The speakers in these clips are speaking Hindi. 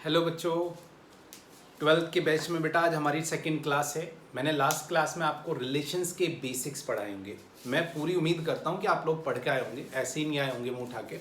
हेलो बच्चों, ट्वेल्थ के बैच में बेटा आज हमारी सेकंड क्लास है। मैंने लास्ट क्लास में आपको रिलेशंस के बेसिक्स पढ़ाए होंगे। मैं पूरी उम्मीद करता हूँ कि आप लोग पढ़ के आए होंगे, ऐसे ही नहीं आए होंगे मुँह उठा के।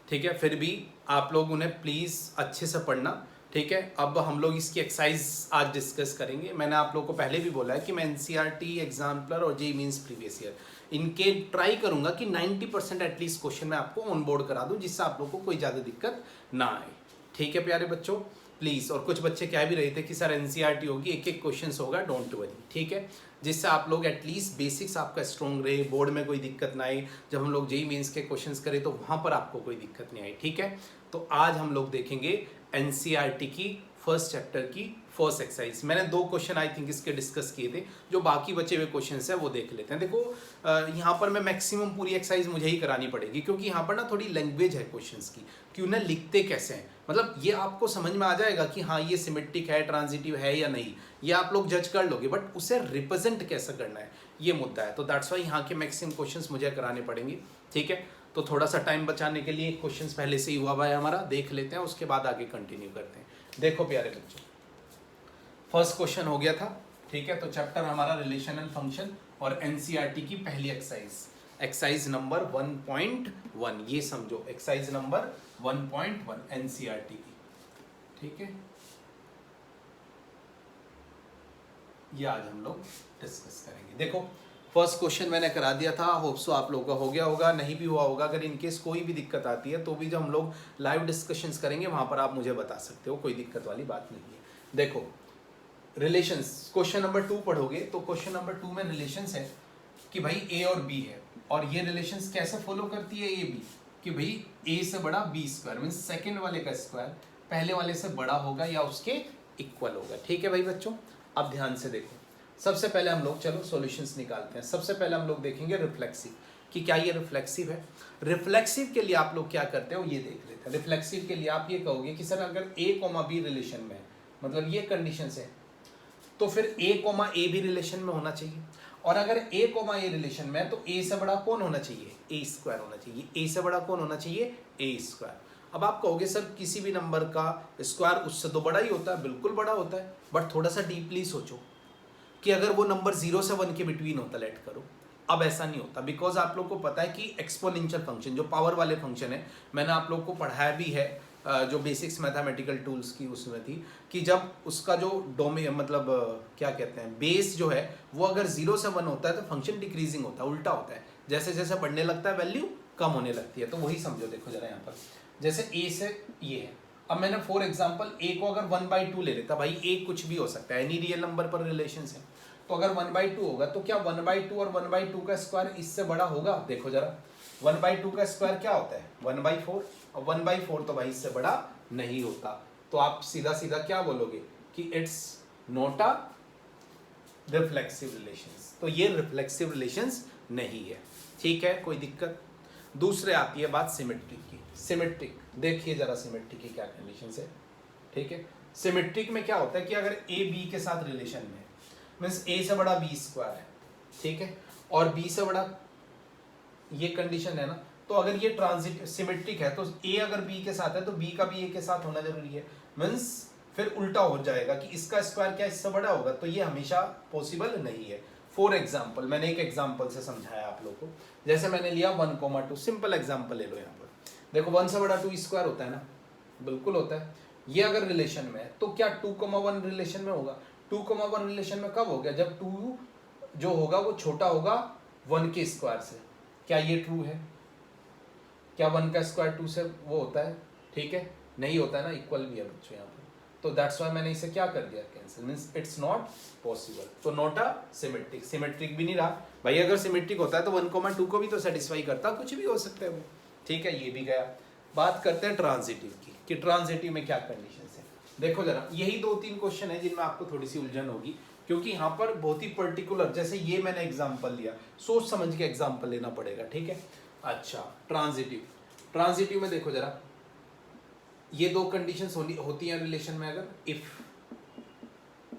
ठीक है, फिर भी आप लोग उन्हें प्लीज़ अच्छे से पढ़ना। ठीक है, अब हम लोग इसकी एक्सरसाइज आज डिस्कस करेंगे। मैंने आप लोगों को पहले भी बोला है कि मैं एनसीईआरटी, एग्जाम्पलर और जेईई मींस प्रीवियस ईयर इनके ट्राई करूंगा कि 90% एटलीस्ट क्वेश्चन मैं आपको ऑन बोर्ड करा दूं, जिससे आप लोग को कोई ज़्यादा दिक्कत ना आए। ठीक है प्यारे बच्चों, प्लीज़। और कुछ बच्चे कह भी रहे थे कि सर एनसीईआरटी होगी, एक एक क्वेश्चन होगा, डोंट वरी। ठीक है, जिससे आप लोग एटलीस्ट बेसिक्स आपका स्ट्रॉन्ग रहे, बोर्ड में कोई दिक्कत ना आए। जब हम लोग जेईई मेंस के क्वेश्चंस करें तो वहाँ पर आपको कोई दिक्कत नहीं आई। ठीक है, तो आज हम लोग देखेंगे एनसीईआरटी की फर्स्ट चैप्टर की फर्स्ट एक्सरसाइज। मैंने 2 क्वेश्चन आई थिंक इसके डिस्कस किए थे, जो बाकी बचे हुए क्वेश्चन है वो देख लेते हैं। देखो यहाँ पर मैं मैक्सिमम पूरी एक्सरसाइज मुझे ही करानी पड़ेगी, क्योंकि यहाँ पर ना थोड़ी लैंग्वेज है क्वेश्चंस की कि उन्हें लिखते कैसे हैं। मतलब ये आपको समझ में आ जाएगा कि हाँ ये सिमेट्रिक है, ट्रांजिटिव है या नहीं, ये आप लोग जज कर लोगे, बट उसे रिप्रेजेंट कैसे करना है ये मुद्दा है। तो दैट्स वाई यहाँ के मैक्सिमम क्वेश्चंस मुझे कराने पड़ेंगे। ठीक है, तो थोड़ा सा टाइम बचाने के लिए क्वेश्चंस पहले से ही हुआ है हमारा, देख लेते हैं, उसके बाद आगे कंटिन्यू करते हैं। देखो प्यारे बच्चों, फर्स्ट क्वेश्चन हो गया था। ठीक है, तो चैप्टर हमारा रिलेशन एंड फंक्शन और एनसीईआरटी की पहली एक्सरसाइज नंबर 1.1, ये समझो एक्सरसाइज नंबर 1.1 एनसीईआरटी की। ठीक है, ये आज हम लोग डिस्कस करेंगे। देखो फर्स्ट क्वेश्चन मैंने करा दिया था, होप सो आप लोगों का हो गया होगा, नहीं भी हुआ होगा। अगर इनकेस कोई भी दिक्कत आती है तो भी जब हम लोग लाइव डिस्कशंस करेंगे वहां पर आप मुझे बता सकते हो, कोई दिक्कत वाली बात नहीं है। देखो रिलेशंस, क्वेश्चन नंबर 2 पढ़ोगे तो क्वेश्चन नंबर 2 में रिलेशंस है कि भाई ए और बी है, और ये रिलेशंस कैसे फॉलो करती है ए बी, कि भाई ए से बड़ा बी स्क्वायर, मीन सेकेंड वाले का स्क्वायर पहले वाले से बड़ा होगा या उसके इक्वल होगा। ठीक है भाई बच्चों, अब ध्यान से देखो। सबसे पहले हम लोग चलो सॉल्यूशंस निकालते हैं। सबसे पहले हम लोग देखेंगे रिफ्लेक्सिव, कि क्या ये रिफ्लेक्सिव है। रिफ्लेक्सिव के लिए आप लोग क्या करते हो ये देख लेते हैं। रिफ्लेक्सिव के लिए आप ये कहोगे कि सर अगर ए कोमा बी रिलेशन में है, मतलब ये कंडीशन है, तो फिर ए कोमा ए भी रिलेशन में होना चाहिए। और अगर ए कोमा ए रिलेशन में है तो ए से बड़ा कौन होना चाहिए, ए स्क्वायर होना चाहिए। ए से बड़ा कौन होना चाहिए, ए स्क्वायर। अब आप कहोगे सर किसी भी नंबर का स्क्वायर उससे तो बड़ा ही होता है, बिल्कुल बड़ा होता है, बट थोड़ा सा डीपली सोचो कि अगर वो नंबर 0 से 1 के बिटवीन होता, लेट करो, अब ऐसा नहीं होता। बिकॉज आप लोग को पता है कि एक्सपोनेंशियल फंक्शन जो पावर वाले फंक्शन है, मैंने आप लोग को पढ़ाया भी है, जो बेसिक्स मैथमेटिकल टूल्स की उसमें थी, कि जब उसका जो डोमेन मतलब क्या कहते हैं बेस जो है वो अगर 0 से 1 होता है तो फंक्शन डिक्रीजिंग होता है, उल्टा होता है। जैसे जैसे बढ़ने लगता है वैल्यू कम होने लगती है। तो वही समझो, देखो जरा यहाँ पर जैसे ए से ये है। अब मैंने फॉर एग्जाम्पल ए को अगर 1/2 ले लेता, भाई ए कुछ भी हो सकता है, एनी रियल नंबर पर रिलेशन है, तो अगर 1/2 होगा तो क्या 1/2 और 1/2 का स्क्वायर इससे बड़ा होगा। देखो जरा 1/2 का स्क्वायर क्या होता है 1/4, और 1/4 तो भाई इससे बड़ा नहीं होता। तो आप सीधा सीधा क्या बोलोगे कि it's not a reflexive relations. तो ये रिफ्लेक्सिव रिलेशंस नहीं है। ठीक है, कोई दिक्कत। दूसरे आती है बात सिमेट्रिक की। सिमेट्रिक देखिए जरा, सिमेट्रिक की क्या कंडीशन है। ठीक है, सिमेट्रिक में क्या होता है कि अगर ए बी के साथ रिलेशन में, मीन्स ए से बड़ा बी स्क्वायर है, ठीक है, और बी से बड़ा ये कंडीशन है ना, तो अगर ये ट्रांजिट सिमेट्रिक है तो ए अगर बी के साथ है तो बी का भी ए के साथ होना जरूरी है। मीन्स फिर उल्टा हो जाएगा कि इसका स्क्वायर क्या इससे बड़ा होगा, तो ये हमेशा पॉसिबल नहीं है। फॉर एग्जाम्पल, मैंने एक एग्जाम्पल से समझाया आप लोग को, जैसे मैंने लिया 1,2, सिंपल एग्जाम्पल ले लो। यहाँ पर देखो 1 से बड़ा 2 स्क्वायर होता है ना, बिल्कुल होता है। ये अगर रिलेशन में है तो क्या 2,1 रिलेशन में होगा। 2,1 रिलेशन में कब हो गया, जब 2 जो होगा वो छोटा होगा 1 के स्क्वायर से। क्या ये ट्रू है, क्या 1 का स्क्वायर 2 से वो होता है, ठीक है, नहीं होता है ना, इक्वल भी है बच्चों यहाँ पर। तो दैट्स वाई मैंने इसे क्या कर दिया, cancel, means it's not possible. तो नॉट अ सिमेट्रिक, सिमेट्रिक भी नहीं रहा भाई। अगर सिमेट्रिक होता है तो 1,2 को भी तो सेटिस्फाई करता, कुछ भी हो सकता है वो। ठीक है, ये भी गया। बात करते हैं ट्रांजिटिव की, कि ट्रांजिटिव में क्या कंडीशन है। देखो जरा, यही 2-3 क्वेश्चन है जिनमें आपको थोड़ी सी उलझन होगी, क्योंकि यहाँ पर बहुत ही पर्टिकुलर, जैसे ये मैंने एग्जाम्पल लिया, सोच समझ के एग्जाम्पल लेना पड़ेगा। ठीक है, अच्छा ट्रांजिटिव, ट्रांजिटिव में देखो जरा, ये 2 कंडीशंस होती हैं रिलेशन में।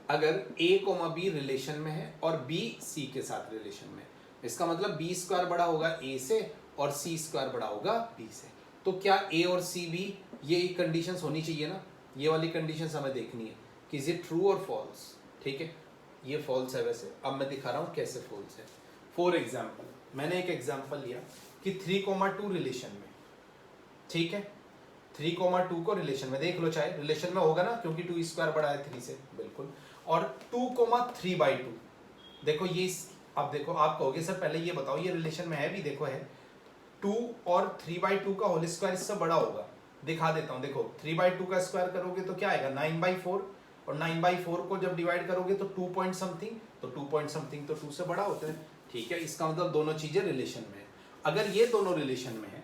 अगर ए कोमा बी रिलेशन में है और बी सी के साथ रिलेशन में, इसका मतलब बी स्क्वायर बड़ा होगा ए से और सी स्क्वायर बड़ा होगा बी से। तो क्या ए और सी भी ये कंडीशंस होनी चाहिए ना, ये वाली कंडीशन हमें देखनी है कि इज इट ट्रू और फॉल्स, ठीक है। ये फॉल्स है वैसे, अब मैं दिखा रहा हूँ कैसे फॉल्स है। फॉर एग्जाम्पल, मैंने एक एग्जाम्पल लिया कि 3,2 रिलेशन में, ठीक है, 3,2 को रिलेशन में देख लो, चाहे रिलेशन में होगा ना, क्योंकि 2 स्क्वायर बड़ा है 3 से, बिल्कुल। और 2,3/2, देखो ये, अब देखो आप कहोगे सर पहले ये बताओ ये रिलेशन में है भी, देखो है 2 और 3/2 का होल स्क्वायर इससे बड़ा होगा, दिखा देता हूँ। देखो 3/2 का स्क्वायर करोगे तो क्या आएगा 9/4, और 9/4 को जब डिवाइड करोगे तो 2 पॉइंट समथिंग, तो 2 पॉइंट समथिंग तो 2 से बड़ा होता है, ठीक है। इसका मतलब दोनों चीजें रिलेशन में है। अगर ये दोनों रिलेशन में है,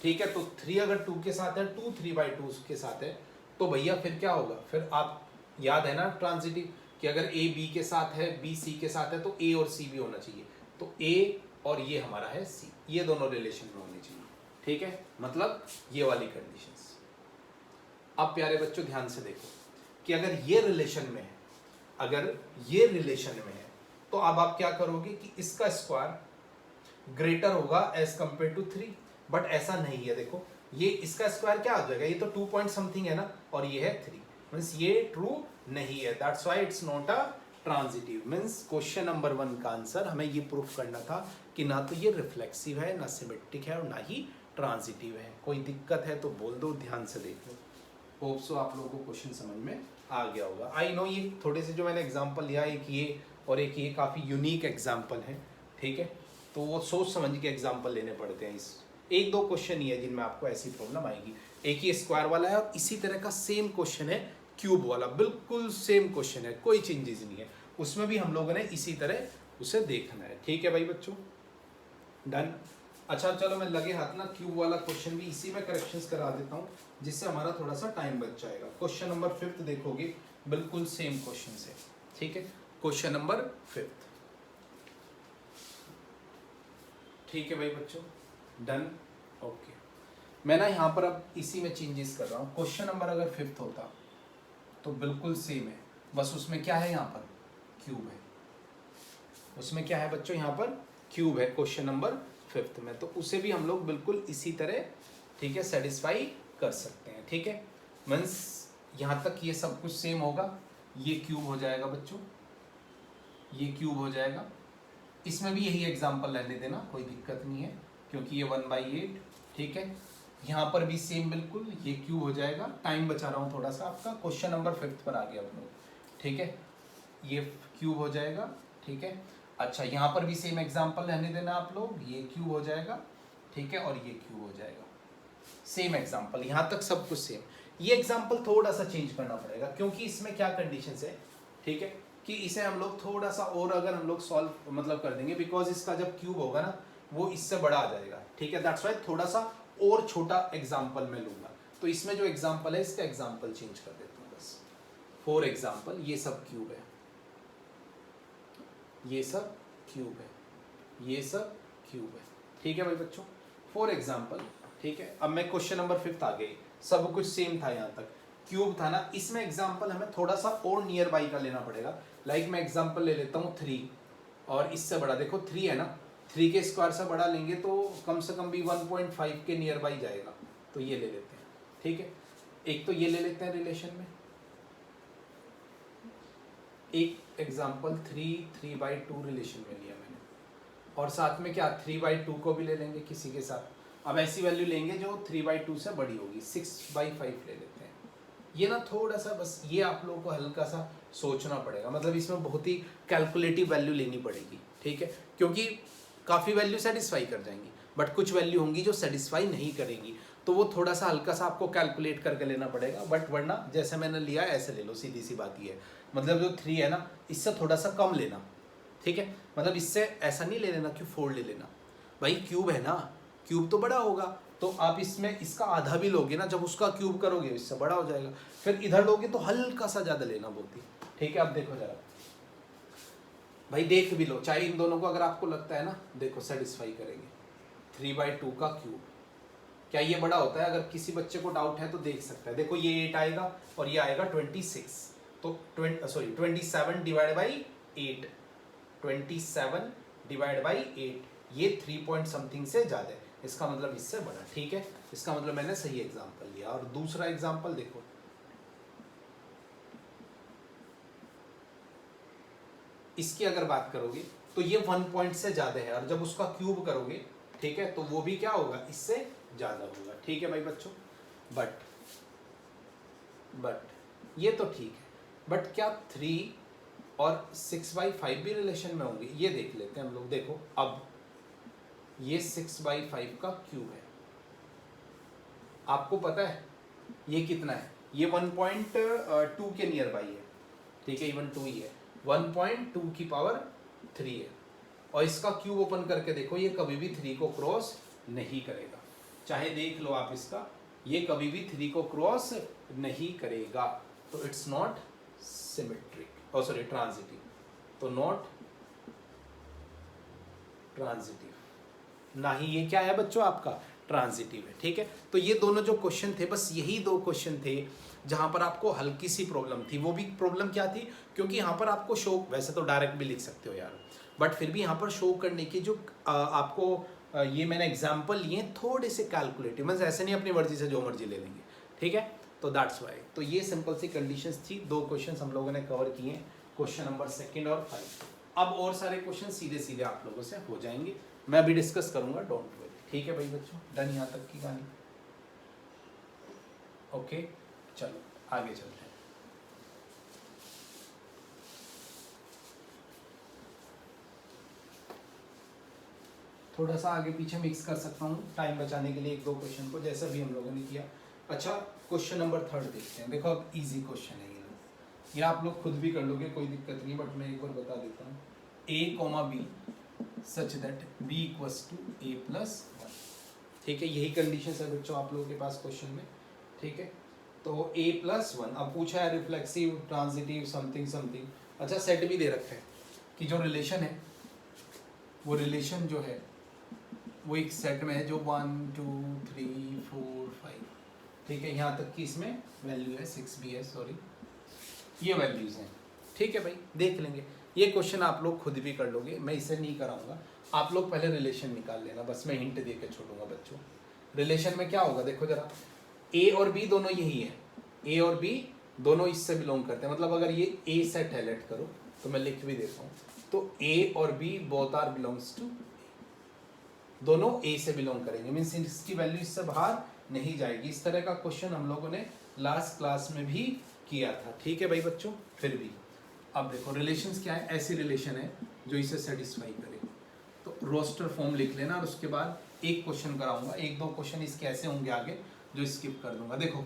ठीक है, तो 3 अगर 2 के साथ है, 2 3/2 के साथ है, तो भैया फिर क्या होगा, फिर आप याद है ना ट्रांजिटिव कि अगर ए बी के साथ है, बी सी के साथ है, तो ए और सी भी होना चाहिए, तो ए और ये हमारा है सी, ये दोनों रिलेशन में होनी चाहिए, ठीक है, मतलब ये वाली कंडीशंस। अब प्यारे बच्चों ध्यान से देखो कि अगर ये रिलेशन में है, अगर ये रिलेशन में है, तो अब आप क्या करोगे कि इसका स्क्वायर ग्रेटर होगा एज कंपेयर टू 3, बट ऐसा नहीं है। देखो ये इसका स्क्वायर क्या आ जाएगा, ये तो 2 पॉइंट समथिंग है ना, और ये है 3, मींस ये ट्रू नहीं है, that's why it's not a transitive. Means question number 1 का आंसर हमें ये प्रूफ करना था कि ना तो ये रिफ्लेक्सिव है, ना सिमेट्रिक है, और ना ही ट्रांजिटिव है। कोई दिक्कत है तो बोल दो, ध्यान से देख लो। होप सो आप लोगों को क्वेश्चन समझ में आ गया होगा। आई नो ये थोड़े से जो मैंने एग्जांपल लिया, एक ये और एक ये काफ़ी यूनिक एग्जांपल है, ठीक है, तो वो सोच समझ के एग्जांपल लेने पड़ते हैं। इस 1-2 क्वेश्चन ही है जिनमें आपको ऐसी प्रॉब्लम आएगी। एक ये स्क्वायर वाला है और इसी तरह का सेम क्वेश्चन है क्यूब वाला, बिल्कुल सेम क्वेश्चन है, कोई चेंजेस नहीं है, उसमें भी हम लोगों ने इसी तरह उसे देखना है, ठीक है भाई बच्चों, डन। अच्छा चलो मैं लगे हाथ ना क्यूब वाला क्वेश्चन भी इसी में करेक्शंस करा देता हूँ, जिससे हमारा थोड़ा सा टाइम बच जाएगा। क्वेश्चन नंबर 5 देखोगे, बिल्कुल सेम क्वेश्चन है, ठीक है, क्वेश्चन नंबर 5, ठीक है भाई बच्चों, डन, ओके। मैं ना यहाँ पर अब इसी में चेंजेस कर रहा हूँ। क्वेश्चन नंबर अगर 5 होता तो बिल्कुल सेम है, बस उसमें क्या है, यहाँ पर क्यूब है, उसमें क्या है बच्चों, यहाँ पर क्यूब है क्वेश्चन नंबर 5 में, तो उसे भी हम लोग बिल्कुल इसी तरह, ठीक है, सेटिस्फाई कर सकते हैं, ठीक है। मीन्स यहाँ तक ये सब कुछ सेम होगा, ये क्यूब हो जाएगा बच्चों, ये क्यूब हो जाएगा, इसमें भी यही एग्जांपल रहने देना, कोई दिक्कत नहीं है, क्योंकि ये 1/8, ठीक है। यहाँ पर भी सेम बिल्कुल, ये क्यूब हो जाएगा। टाइम बचा रहा हूँ थोड़ा सा आपका, क्वेश्चन नंबर 5 पर आ गया हम लोग, ठीक है, ये क्यूब हो जाएगा, ठीक है। अच्छा यहाँ पर भी सेम एग्जांपल रहने देना आप लोग, ये क्यूब हो जाएगा, ठीक है, और ये क्यूब हो जाएगा, सेम एग्जांपल, यहाँ तक सब कुछ सेम। ये एग्जांपल थोड़ा सा चेंज करना पड़ेगा, क्योंकि इसमें क्या कंडीशंस है, ठीक है, कि इसे हम लोग थोड़ा सा और अगर हम लोग सॉल्व मतलब कर देंगे, बिकॉज इसका जब क्यूब होगा ना वो इससे बड़ा आ जाएगा, ठीक है, दैट्स वाई थोड़ा सा और छोटा एग्जाम्पल मैं लूंगा। तो इसमें जो एग्जाम्पल है इसका एग्जाम्पल चेंज कर देता हूँ बस। फॉर एग्जाम्पल ये सब क्यूब है, ये सब क्यूब है, ये सब क्यूब है, ठीक है भाई बच्चों, फॉर एग्जाम्पल, ठीक है। अब मैं क्वेश्चन नंबर 5 आ गई, सब कुछ सेम था, यहाँ तक क्यूब था ना, इसमें एग्जाम्पल हमें थोड़ा सा और नियर बाई का लेना पड़ेगा। लाइक मैं एग्जाम्पल ले लेता हूँ 3, और इससे बड़ा, देखो 3 है ना, 3 के स्क्वायर से बड़ा लेंगे तो कम से कम भी 1.5 के नियर बाई जाएगा, तो ये ले लेते हैं, ठीक है। एक तो ये ले लेते हैं रिलेशन में, एक एग्जाम्पल 3/2 रिलेशन में लिया मैंने, और साथ में क्या 3/2 को भी ले लेंगे किसी के साथ। अब ऐसी वैल्यू लेंगे जो 3/2 से बड़ी होगी, 6/5 ले लेते हैं। ये ना थोड़ा सा बस ये आप लोगों को हल्का सा सोचना पड़ेगा, मतलब इसमें बहुत ही कैलकुलेटिव वैल्यू लेनी पड़ेगी, ठीक है, क्योंकि काफ़ी वैल्यू सेटिस्फाई कर जाएंगी, बट कुछ वैल्यू होंगी जो सेटिस्फाई नहीं करेंगी, तो वो थोड़ा सा हल्का सा आपको कैलकुलेट करके लेना पड़ेगा। बट वरना जैसे मैंने लिया ऐसे ले लो, सीधी सी बात ये है, मतलब जो 3 है ना इससे थोड़ा सा कम लेना, ठीक है, मतलब इससे ऐसा नहीं ले लेना कि 4 ले लेना, भाई क्यूब है ना, क्यूब तो बड़ा होगा, तो आप इसमें इसका आधा भी लोगे ना, जब उसका क्यूब करोगे इससे बड़ा हो जाएगा, फिर इधर लोगे तो हल्का सा ज़्यादा लेना बोलती, ठीक है। अब देखो जरा भाई, देख भी लो, चाहे इन दोनों को अगर आपको लगता है ना, देखो सेटिस्फाई करेंगे। 3/2 का क्यूब क्या ये बड़ा होता है, अगर किसी बच्चे को डाउट है तो देख सकता है। देखो ये 8 आएगा और ये आएगा 26, तो 27 डिवाइड बाई 8, 27 डिवाइड बाई 8, ये 3 पॉइंट समथिंग से ज़्यादा है, इसका मतलब इससे बड़ा, ठीक है, इसका मतलब मैंने सही एग्जाम्पल लिया। और दूसरा एग्जाम्पल देखो, इसकी अगर बात करोगे तो ये 1 पॉइंट से ज़्यादा है, और जब उसका क्यूब करोगे, ठीक है, तो वो भी क्या होगा, इससे ज़्यादा होगा। ठीक है भाई बच्चों, बट ये तो ठीक है, बट क्या 3 और 6/5 भी रिलेशन में होंगे, ये देख लेते हैं हम लोग। देखो अब ये 6/5 का क्यूब है, आपको पता है ये कितना है, ये 1.2 के नियर बाई है, ठीक है, इवन 2 ही है, 1.2 की पावर 3 है, और इसका क्यूब ओपन करके देखो, ये कभी भी 3 को क्रॉस नहीं करेगा, चाहे देख लो आप इसका, ये कभी भी 3 को क्रॉस नहीं करेगा, तो it's not symmetric, sorry transitive, तो नॉट ट्रांजिटिव, ना ही ये क्या है बच्चों आपका ट्रांजिटिव है। ठीक है, तो ये दोनों जो क्वेश्चन थे, बस यही 2 क्वेश्चन थे जहां पर आपको हल्की सी प्रॉब्लम थी। वो भी प्रॉब्लम क्या थी, क्योंकि यहाँ पर आपको शो, वैसे तो डायरेक्ट भी लिख सकते हो यार, बट फिर भी यहाँ पर शो करने की जो आपको ये मैंने एग्जाम्पल लिए थोड़े से कैलकुलेटिव, मतलब ऐसे नहीं अपनी मर्जी से जो मर्जी ले लेंगे। ठीक है, तो दैट्स वाई, तो ये सिंपल सी कंडीशंस थी। 2 क्वेश्चन हम लोगों ने कवर किए, क्वेश्चन नंबर 2 और 5। अब और सारे क्वेश्चन सीधे सीधे आप लोगों से हो जाएंगे, मैं अभी डिस्कस करूंगा, डोंट वरी। ठीक है भाई बच्चों, डन यहाँ तक की कहानी। ओके, चलो आगे चलते हैं। थोड़ा सा आगे पीछे मिक्स कर सकता हूँ टाइम बचाने के लिए 1-2 क्वेश्चन को, जैसा भी हम लोगों ने किया। अच्छा, क्वेश्चन नंबर 3 देखते हैं। देखो अब इजी क्वेश्चन है ये आप लोग खुद भी कर लोगे, कोई दिक्कत नहीं, बट मैं एक बार बता देता हूँ। a, b such that b = a+1। ठीक है, यही कंडीशन है बच्चों आप लोगों के पास क्वेश्चन में। ठीक है, तो a+1, अब पूछा है रिफ्लेक्सिव, ट्रांजिटिव, समथिंग समथिंग। अच्छा, सेट भी दे रखा है कि जो रिलेशन है, वो रिलेशन जो है वो एक सेट में है, जो 1 2 3 4 5, ठीक है, यहाँ तक कि इसमें वैल्यू है 6 भी है, सॉरी, ये वैल्यूज हैं। ठीक है भाई, देख लेंगे ये क्वेश्चन, आप लोग खुद भी कर लोगे, मैं इसे नहीं कराऊंगा। आप लोग पहले रिलेशन निकाल लेना, बस मैं हिंट दे के छोड़ूंगा बच्चों। रिलेशन में क्या होगा, देखो जरा, ए और बी दोनों यही है, ए और बी दोनों इससे बिलोंग करते हैं, मतलब अगर ये ए सेट है, लेट करो, तो मैं लिख भी देता हूँ, तो ए और B both are belongs to, दोनों ए से बिलोंग करेंगे, मीन्स इसकी वैल्यू इससे बाहर नहीं जाएगी। इस तरह का क्वेश्चन हम लोगों ने लास्ट क्लास में भी किया था। ठीक है भाई बच्चों, फिर भी अब देखो रिलेशंस क्या है, ऐसी रिलेशन है जो इसे सेटिस्फाई करे। तो रोस्टर फॉर्म लिख लेना, और उसके बाद एक क्वेश्चन कराऊंगा, 1-2 क्वेश्चन इसके ऐसे होंगे आगे जो स्किप कर दूंगा। देखो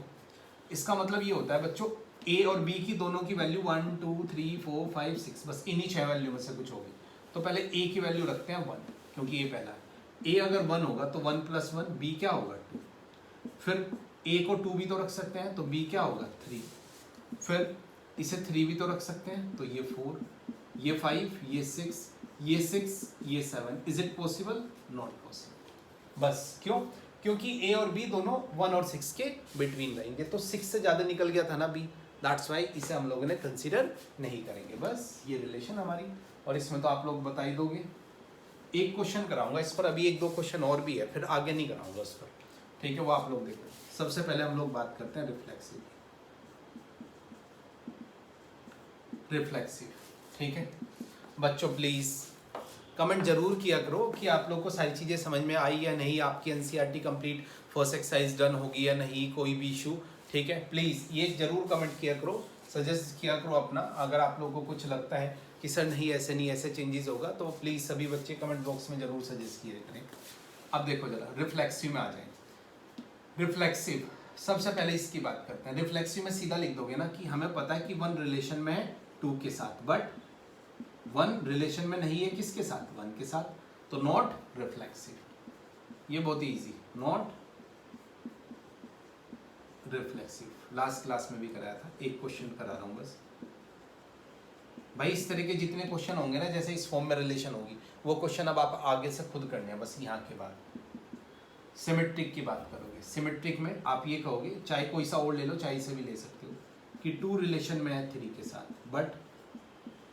इसका मतलब ये होता है बच्चों, ए और बी की दोनों की वैल्यू 1 2 3 4 5 6, बस इन्हीं 6 वैल्यू में से कुछ होगी। तो पहले ए की वैल्यू रखते हैं 1, क्योंकि ये पहला है। ए अगर 1 होगा तो 1 + 1, बी क्या होगा 2, फिर ए को 2 भी तो रख सकते हैं, तो बी क्या होगा 3, फिर इसे 3 भी तो रख सकते हैं, तो ये 4, ये 5, ये 6, ये 6, ये 7। Is it possible? Not possible. बस क्यों? क्योंकि ए और बी दोनों 1 और 6 के बिटवीन रहेंगे, तो 6 से ज़्यादा निकल गया था ना बी, दैट्स वाई इसे हम लोगों ने कंसीडर नहीं करेंगे। बस ये रिलेशन हमारी, और इसमें तो आप लोग बता ही दोगे। एक क्वेश्चन कराऊंगा इस पर, अभी 1-2 क्वेश्चन और भी है, फिर आगे नहीं कराऊंगा उस पर। ठीक है, वो आप लोग देखो। सबसे पहले हम लोग बात करते हैं रिफ्लेक्सिव। ठीक है बच्चों, प्लीज़ कमेंट जरूर किया करो कि आप लोग को सारी चीज़ें समझ में आई या नहीं, आपकी NCERT complete first exercise done होगी या नहीं, कोई भी इशू। ठीक है, प्लीज़ ये जरूर कमेंट किया करो, सजेस्ट किया करो अपना। अगर आप लोगों को कुछ लगता है कि सर नहीं ऐसे नहीं, ऐसे चेंजेस होगा, तो प्लीज़ सभी बच्चे कमेंट बॉक्स में जरूर सजेस्ट किए करें। अब देखो जरा रिफ्लेक्सिव में आ जाए। रिफ्लेक्सिव सबसे पहले इसकी बात करते हैं। रिफ्लेक्सिव में सीधा लिख दोगे ना कि हमें पता है कि 1 रिलेशन में है 2 के साथ, बट 1 रिलेशन में नहीं है किसके साथ, 1 के साथ, तो नॉट रिफ्लेक्सिव। ये बहुत ही easy, not reflexive. Last class में भी कराया था, एक क्वेश्चन करा रहा हूँ बस भाई। इस तरह के जितने क्वेश्चन होंगे ना, जैसे इस फॉर्म में रिलेशन होगी, वो क्वेश्चन अब आप आगे से खुद करने हैं बस। यहाँ के बाद सिमेट्रिक की बात करोगे, सिमेट्रिक में आप ये कहोगे, चाहे कोई सा और ले लो, चाहे इसे भी ले सकते हो, कि 2 रिलेशन में है 3 के साथ, बट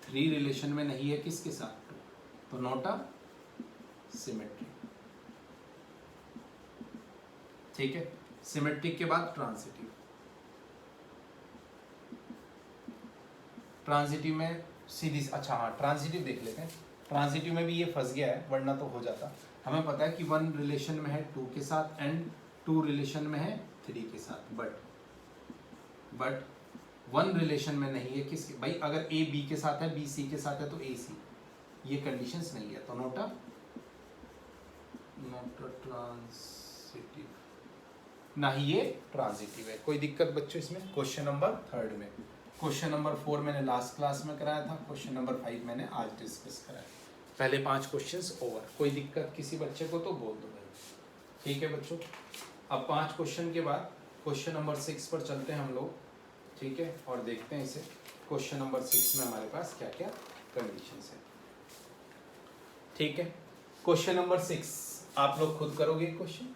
3 रिलेशन में नहीं है किसके साथ, 2, तो नॉट अ सिमेट्रिक। ठीक है, सिमेट्रिक के बाद ट्रांजिटिव। ट्रांजिटिव में सीधी, अच्छा हाँ ट्रांजिटिव देख लेते हैं। ट्रांजिटिव में भी ये फंस गया है, वरना तो हो जाता। हमें पता है कि 1 रिलेशन में है 2 के साथ एंड 2 रिलेशन में है 3 के साथ, बट 1 रिलेशन में नहीं है किसके, भाई अगर ए बी के साथ है, बी सी के साथ है तो ए सी, ये कंडीशंस नहीं है, तो नॉट अ ट्रांजिटिव, ना ही ये ट्रांजिटिव है। कोई दिक्कत बच्चों इसमें? क्वेश्चन नंबर 3 में। क्वेश्चन नंबर 4 मैंने लास्ट क्लास में कराया था, क्वेश्चन नंबर 5 मैंने आज डिस्कस कराया। पहले 5 क्वेश्चंस ओवर। कोई दिक्कत किसी बच्चे को तो बोल दो भाई, ठीक है बच्चों। अब 5 क्वेश्चन के बाद क्वेश्चन नंबर 6 पर चलते हैं हम लोग, ठीक है, और देखते हैं इसे। क्वेश्चन नंबर 6 में हमारे पास क्या क्या कंडीशंस है, ठीक है। क्वेश्चन नंबर 6 आप लोग खुद करोगे क्वेश्चन,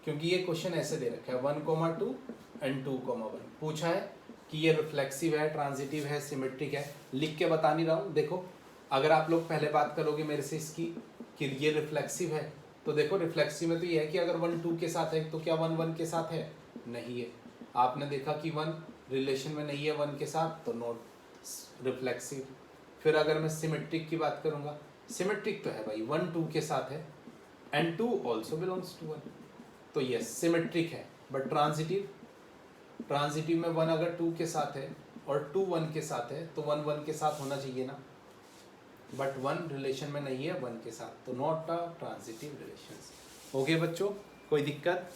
क्योंकि ये क्वेश्चन ऐसे दे रखा है 1,2 एंड 2,1। पूछा है कि ये रिफ्लेक्सिव है, ट्रांजिटिव है, सिमेट्रिक है। लिख के बता नहीं रहा हूँ। देखो अगर आप लोग पहले बात करोगे मेरे से इसकी कि ये रिफ्लेक्सिव है, तो देखो रिफ्लेक्सिव में तो ये है कि अगर 1 2 के साथ है तो क्या 1 1 के साथ है? नहीं है। आपने देखा कि 1 रिलेशन में नहीं है 1 के साथ, तो नॉट रिफ्लेक्सिव। फिर अगर मैं सिमेट्रिक की बात करूँगा, सिमेट्रिक तो है भाई, 1 2 के साथ है एंड 2 ऑल्सो बिलोंग्स टू 1, तो यस सिमेट्रिक है। बट ट्रांजिटिव, ट्रांजिटिव में 1 अगर 2 के साथ है और 2 1 के साथ है तो 1 1 के साथ होना चाहिए ना, बट 1 रिलेशन में नहीं है 1 के साथ, तो not a transitive relations. Okay बच्चों, कोई दिक्कत?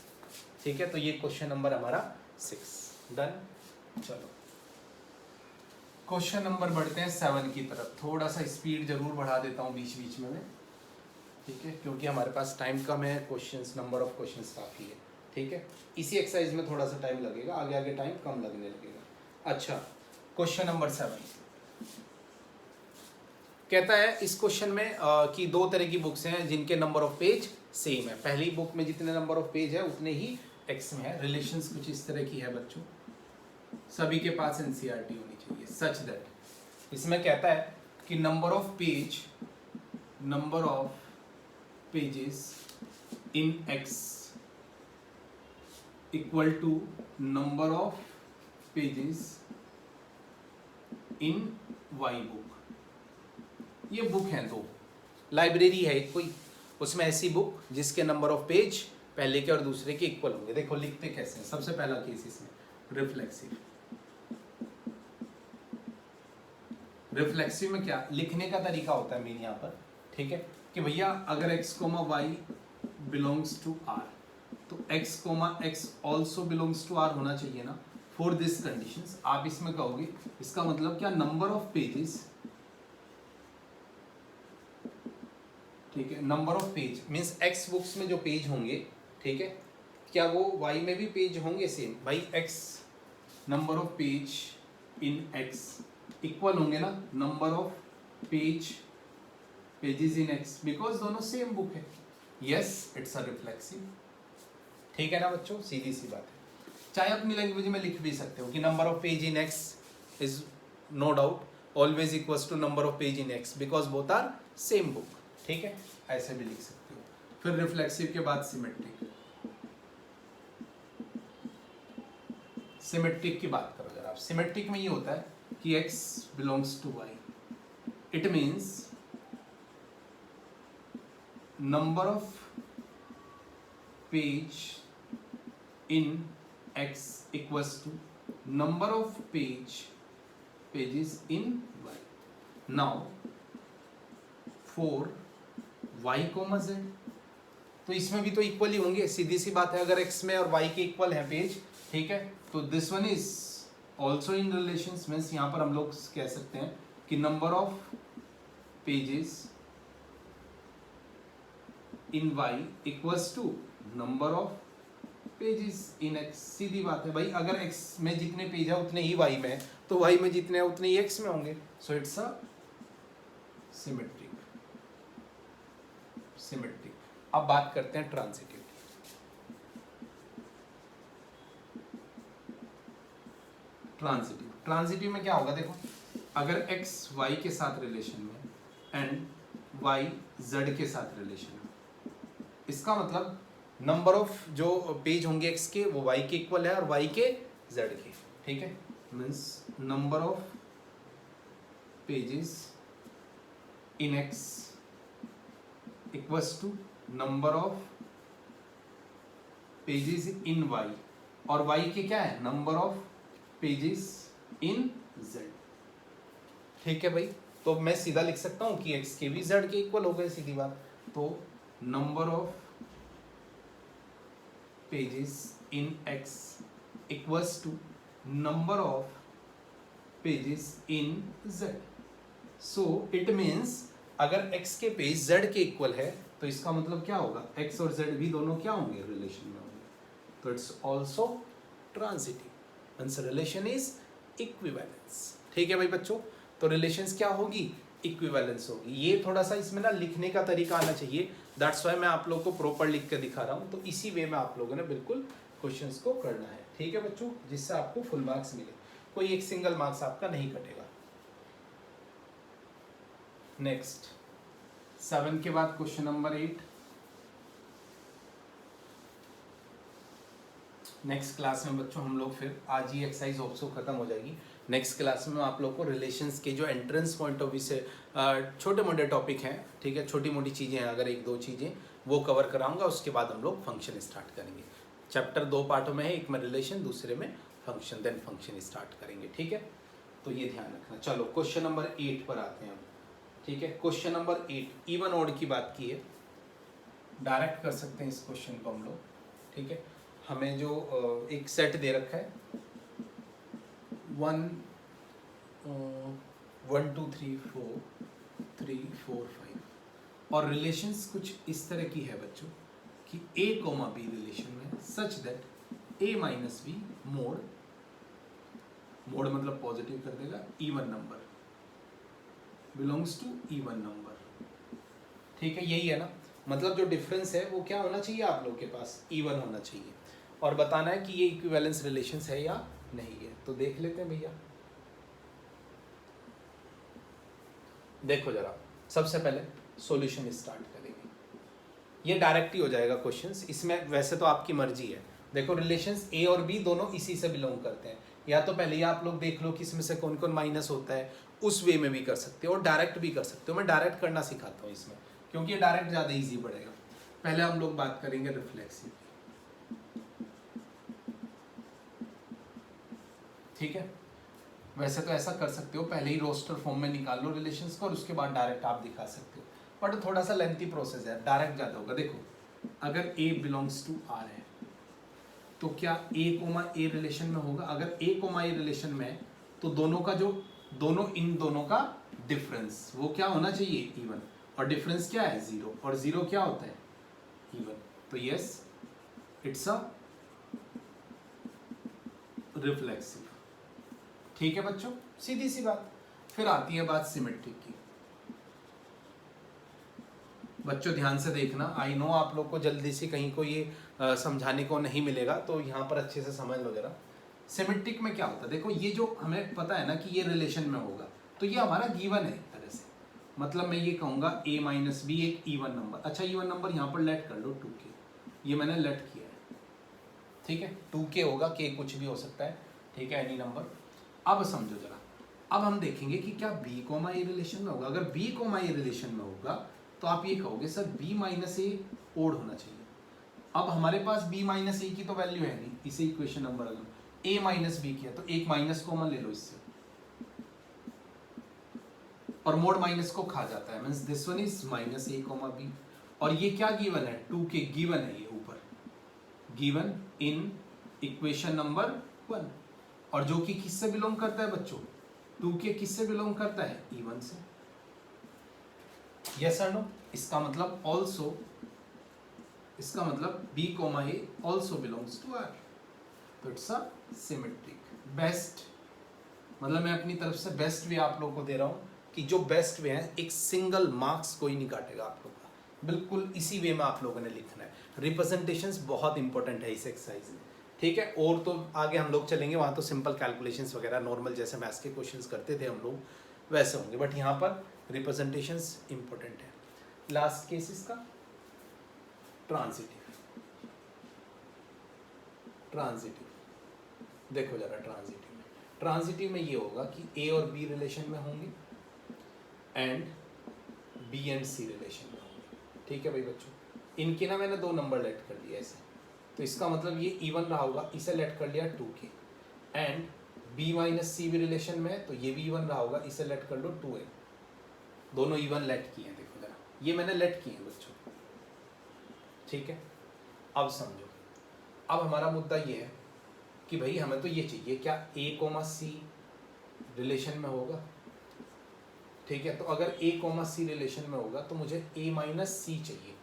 ठीक है, तो ये क्वेश्चन नंबर हमारा 6 डन। चलो क्वेश्चन नंबर बढ़ते हैं 7 की तरफ। थोड़ा सा स्पीड जरूर बढ़ा देता हूँ बीच बीच में मैं, ठीक है, क्योंकि हमारे पास टाइम कम है, क्वेश्चंस नंबर ऑफ क्वेश्चंस काफ़ी है, ठीक है। इसी एक्सरसाइज में थोड़ा सा टाइम लगेगा, आगे आगे टाइम कम लगने लगेगा। अच्छा, क्वेश्चन नंबर 7 कहता है इस क्वेश्चन में कि 2 तरह की बुक्स हैं जिनके नंबर ऑफ पेज सेम है। पहली बुक में जितने नंबर ऑफ पेज है उतने ही एक्स में है। रिलेशंस कुछ इस तरह की है बच्चों, सभी के पास एनसीईआरटी होनी चाहिए, सच दैट इसमें कहता है कि number of pages in X equal to number of pages in Y book. ये बुक हैं 2, लाइब्रेरी है एक कोई, उसमें ऐसी बुक जिसके नंबर ऑफ पेज पहले के और दूसरे के इक्वल होंगे। देखो लिखते कैसे हैं। सबसे पहला केस इसमें रिफ्लेक्सिव। रिफ्लेक्सिव में क्या लिखने का तरीका होता है मेन यहाँ पर, ठीक है, कि भैया अगर x, y belongs to r, तो x, also belongs to r होना चाहिए ना। फॉर दिस कंडीशंस आप इसमें कहोगे, इसका मतलब क्या नंबर ऑफ पेजेस, ठीक है, number of page means x books में जो पेज होंगे, ठीक है, क्या वो y में भी पेज होंगे सेम? भाई x number of page in x equal होंगे ना number of pages in x, because दोनों सेम बुक है। यस इट्स अ रिफ्लेक्सिव, ठीक है ना बच्चों, सीधी सी बात है। चाहे अपनी लैंग्वेज में लिख भी सकते हो कि number of page in x is no doubt always equals to number of page in x because both are same book, ठीक है, ऐसे भी लिख सकते हो। फिर रिफ्लेक्सिव के बाद सिमेट्रिक। सिमेट्रिक की बात करो अगर आप, सिमेट्रिक में ये होता है कि x belongs to y, it means number of page in x equals to number of pages in y। Now for y, z, तो इसमें भी तो इक्वल ही होंगे, सीधी सी बात है। अगर x में और y के इक्वल है पेज, ठीक है, तो this one is also in relations, means यहाँ पर हम लोग कह सकते हैं कि number of pages in y equals to number of pages in x। सीधी बात है भाई, अगर x में जितने पेज है उतने ही y में है, तो y में जितने हैं उतने ही x में होंगे। सो इट्स अ सिमेट्रिक। अब बात करते हैं ट्रांजिटिव। ट्रांजिटिव में क्या होगा, देखो अगर x y के साथ रिलेशन में एंड y z के साथ रिलेशन में, इसका मतलब नंबर ऑफ जो पेज होंगे x के वो y के इक्वल है और y के z के, ठीक है, means number of pages in x equals to number of pages in y, और y के क्या है, number of pages in z। ठीक है भाई, तो मैं सीधा लिख सकता हूं कि x के भी z के इक्वल हो गए, सीधी बात। तो number of pages in x equals to number of pages in z। So it means अगर x के पेज z के इक्वल है तो इसका मतलब क्या होगा, x और z भी दोनों क्या होंगे, रिलेशन में होंगे। तो it's also transitive, means relation is equivalence. ठीक है भाई बच्चों, तो रिलेशंस क्या होगी, इक्विवेलेंस होगी। ये थोड़ा सा इसमें ना लिखने का तरीका आना चाहिए, दैट्स वाई मैं आप लोग को प्रॉपर लिख के दिखा रहा हूँ। तो इसी वे में आप लोगों ने बिल्कुल क्वेश्चंस को करना है। ठीक है बच्चों, जिससे आपको फुल मार्क्स मिले, कोई एक सिंगल मार्क्स आपका नहीं कटेगा। नेक्स्ट 7 के बाद क्वेश्चन नंबर 8। नेक्स्ट क्लास में बच्चों हम लोग फिर आज ही एक्सरसाइज ऑप्सो खत्म हो जाएगी। नेक्स्ट क्लास में आप लोग को रिलेशंस के जो एंट्रेंस पॉइंट ऑफ व्यू से छोटे मोटे टॉपिक हैं, ठीक है, छोटी मोटी चीज़ें हैं, अगर एक दो चीज़ें वो कवर कराऊंगा। उसके बाद हम लोग फंक्शन स्टार्ट करेंगे। चैप्टर 2 पार्टों में है, एक में रिलेशन, दूसरे में फंक्शन, देन फंक्शन स्टार्ट करेंगे। ठीक है, तो ये ध्यान रखना। चलो क्वेश्चन नंबर 8 पर आते हैं अब। ठीक है, क्वेश्चन नंबर 8 इवन ऑड की बात की है, डायरेक्ट कर सकते हैं इस क्वेश्चन को हम लोग। ठीक है, हमें जो एक सेट दे रखा है 1 2 3 4 3 4 5 और रिलेशंस कुछ इस तरह की है बच्चों कि a कोमा बी रिलेशन में such that a minus B mod मतलब पॉजिटिव कर देगा, even number belongs to even number. ठीक है, यही है ना, मतलब जो डिफरेंस है वो क्या होना चाहिए, आप लोग के पास इवन होना चाहिए, और बताना है कि ये इक्विवेलेंस रिलेशंस है या नहीं है। तो देख लेते हैं भैया, देखो जरा, सबसे पहले सॉल्यूशन स्टार्ट करेंगे। ये डायरेक्ट ही हो जाएगा क्वेश्चंस, इसमें वैसे तो आपकी मर्जी है। देखो रिलेशंस ए और बी दोनों इसी से बिलोंग करते हैं, या तो पहले ही आप लोग देख लो कि इसमें से कौन कौन माइनस होता है, उस वे में भी कर सकते हो और डायरेक्ट भी कर सकते हो। मैं डायरेक्ट करना सिखाता हूँ इसमें, क्योंकि ये डायरेक्ट ज़्यादा ईजी पड़ेगा। पहले हम लोग बात करेंगे रिफ्लेक्सिव। ठीक है, वैसे तो ऐसा कर सकते हो, पहले ही रोस्टर फॉर्म में निकाल लो रिलेशंस को और उसके बाद डायरेक्ट आप दिखा सकते हो, बट थोड़ा सा लेंथी प्रोसेस है, डायरेक्ट ज़्यादा होगा। देखो अगर A बिलोंग्स टू R है तो क्या A कोमा A रिलेशन में होगा? अगर A कोमा A रिलेशन में है तो दोनों का जो इन दोनों का डिफरेंस वो क्या होना चाहिए, इवन, और डिफरेंस क्या है, 0, और 0 क्या होता है, इवन। तो यस, इट्स अ रिफ्लेक्सिव। ठीक है बच्चों, सीधी सी बात। फिर आती है बात सिमेट्रिक की। बच्चों ध्यान से देखना, आई नो आप लोग को जल्दी से कहीं को ये समझाने को नहीं मिलेगा, तो यहाँ पर अच्छे से समझ लो जरा। सिमेट्रिक में क्या होता है, देखो ये जो हमें पता है ना कि ये रिलेशन में होगा, तो ये हमारा गिवन है एक तरह से। मतलब मैं ये कहूँगा a माइनस बी एक इवन नंबर। अच्छा, इवन नंबर यहाँ पर लेट कर लो 2k, ये मैंने लेट किया है। ठीक है, 2k होगा, k कुछ भी हो सकता है। ठीक है, एनी नंबर। अब समझो जरा, अब हम देखेंगे कि क्या b कोमा ए रिलेशन में होगा। अगर b कोमा ए रिलेशन में होगा तो आप ये कहोगे सर b माइनस ए ओड होना चाहिए। अब हमारे पास b माइनस ए की तो वैल्यू है नहीं, इसे इक्वेशन नंबर अगर a माइनस बी किया तो एक माइनस कॉमन ले लो इससे, और मोड माइनस को खा जाता है, means this one is minus A comma B. और ये क्या गिवन है, 2k गिवन है, ये ऊपर गिवन इन इक्वेशन नंबर 1, और जो कि किससे बिलोंग करता है बच्चों, 2k किससे बिलोंग करता है, इवन से। यस और नो? इसका मतलब ऑल्सो, इसका मतलब b comma a also belongs to R, तो इट्स अ सिमेट्रिक। बेस्ट, मतलब मैं अपनी तरफ से बेस्ट वे आप लोगों को दे रहा हूं कि जो बेस्ट वे है, एक सिंगल मार्क्स कोई नहीं काटेगा आप लोग का, बिल्कुल इसी वे में आप लोगों ने लिखना है। रिप्रेजेंटेशंस बहुत इंपॉर्टेंट है इस एक्सरसाइज में। ठीक है, और तो आगे हम लोग चलेंगे, वहाँ तो सिंपल कैलकुलेशंस वगैरह नॉर्मल जैसे मैथ्स के क्वेश्चंस करते थे हम लोग वैसे होंगे, बट यहाँ पर रिप्रेजेंटेशंस इंपॉर्टेंट है। लास्ट केस इसका ट्रांजिटिव। देखो जरा ट्रांजिटिव में ये होगा कि A और B रिलेशन में होंगे and B and C relation में होंगे। ठीक है भाई बच्चों, इनके ना मैंने 2 नंबर लेट कर दिया ऐसे, तो इसका मतलब ये इवन रहा होगा, इसे लेट कर लिया 2k, एंड b माइनस सी भी रिलेशन में है तो ये भी इवन रहा होगा, इसे लेट कर लो 2n। दोनों इवन लेट किए हैं, देखो जरा, ये मैंने लेट किए हैं बच्चों। ठीक है, अब समझो, अब हमारा मुद्दा ये है कि भाई हमें तो ये चाहिए क्या, a कोमा सी रिलेशन में होगा। ठीक है, तो अगर a कोमा सी रिलेशन में होगा तो मुझे a माइनस सी चाहिए,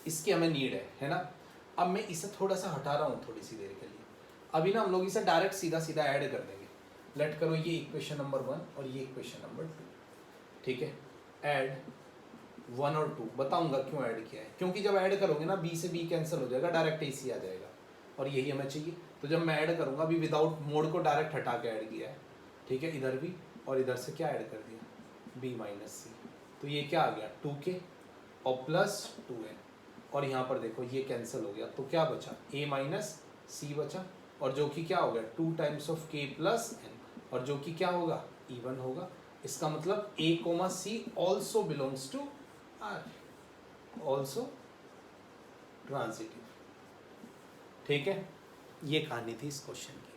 इसकी हमें नीड है ना। अब मैं इसे थोड़ा सा हटा रहा हूँ थोड़ी सी देर के लिए, अभी ना हम लोग इसे डायरेक्ट सीधा सीधा ऐड कर देंगे। लेट करो ये इक्वेशन नंबर 1 और ये इक्वेशन नंबर 2। ठीक है, ऐड 1 और 2, बताऊंगा क्यों ऐड किया है, क्योंकि जब ऐड करोगे ना b से b कैंसिल हो जाएगा, डायरेक्ट ac आ जाएगा, और यही हमें चाहिए। तो जब मैं ऐड करूंगा, अभी विदाउट मोड को डायरेक्ट हटा के ऐड किया है। ठीक है, इधर भी और इधर से क्या ऐड कर दिया, b माइनस सी, तो ये क्या आ गया 2k और प्लस 2n, और यहाँ पर देखो ये कैंसिल हो गया, तो क्या बचा a माइनस सी बचा, और जो कि क्या हो गया 2 times of k plus n, और जो कि क्या होगा इवन होगा। इसका मतलब a comma c also belongs to r, also transitive. ठीक है, ये कहानी थी इस क्वेश्चन की,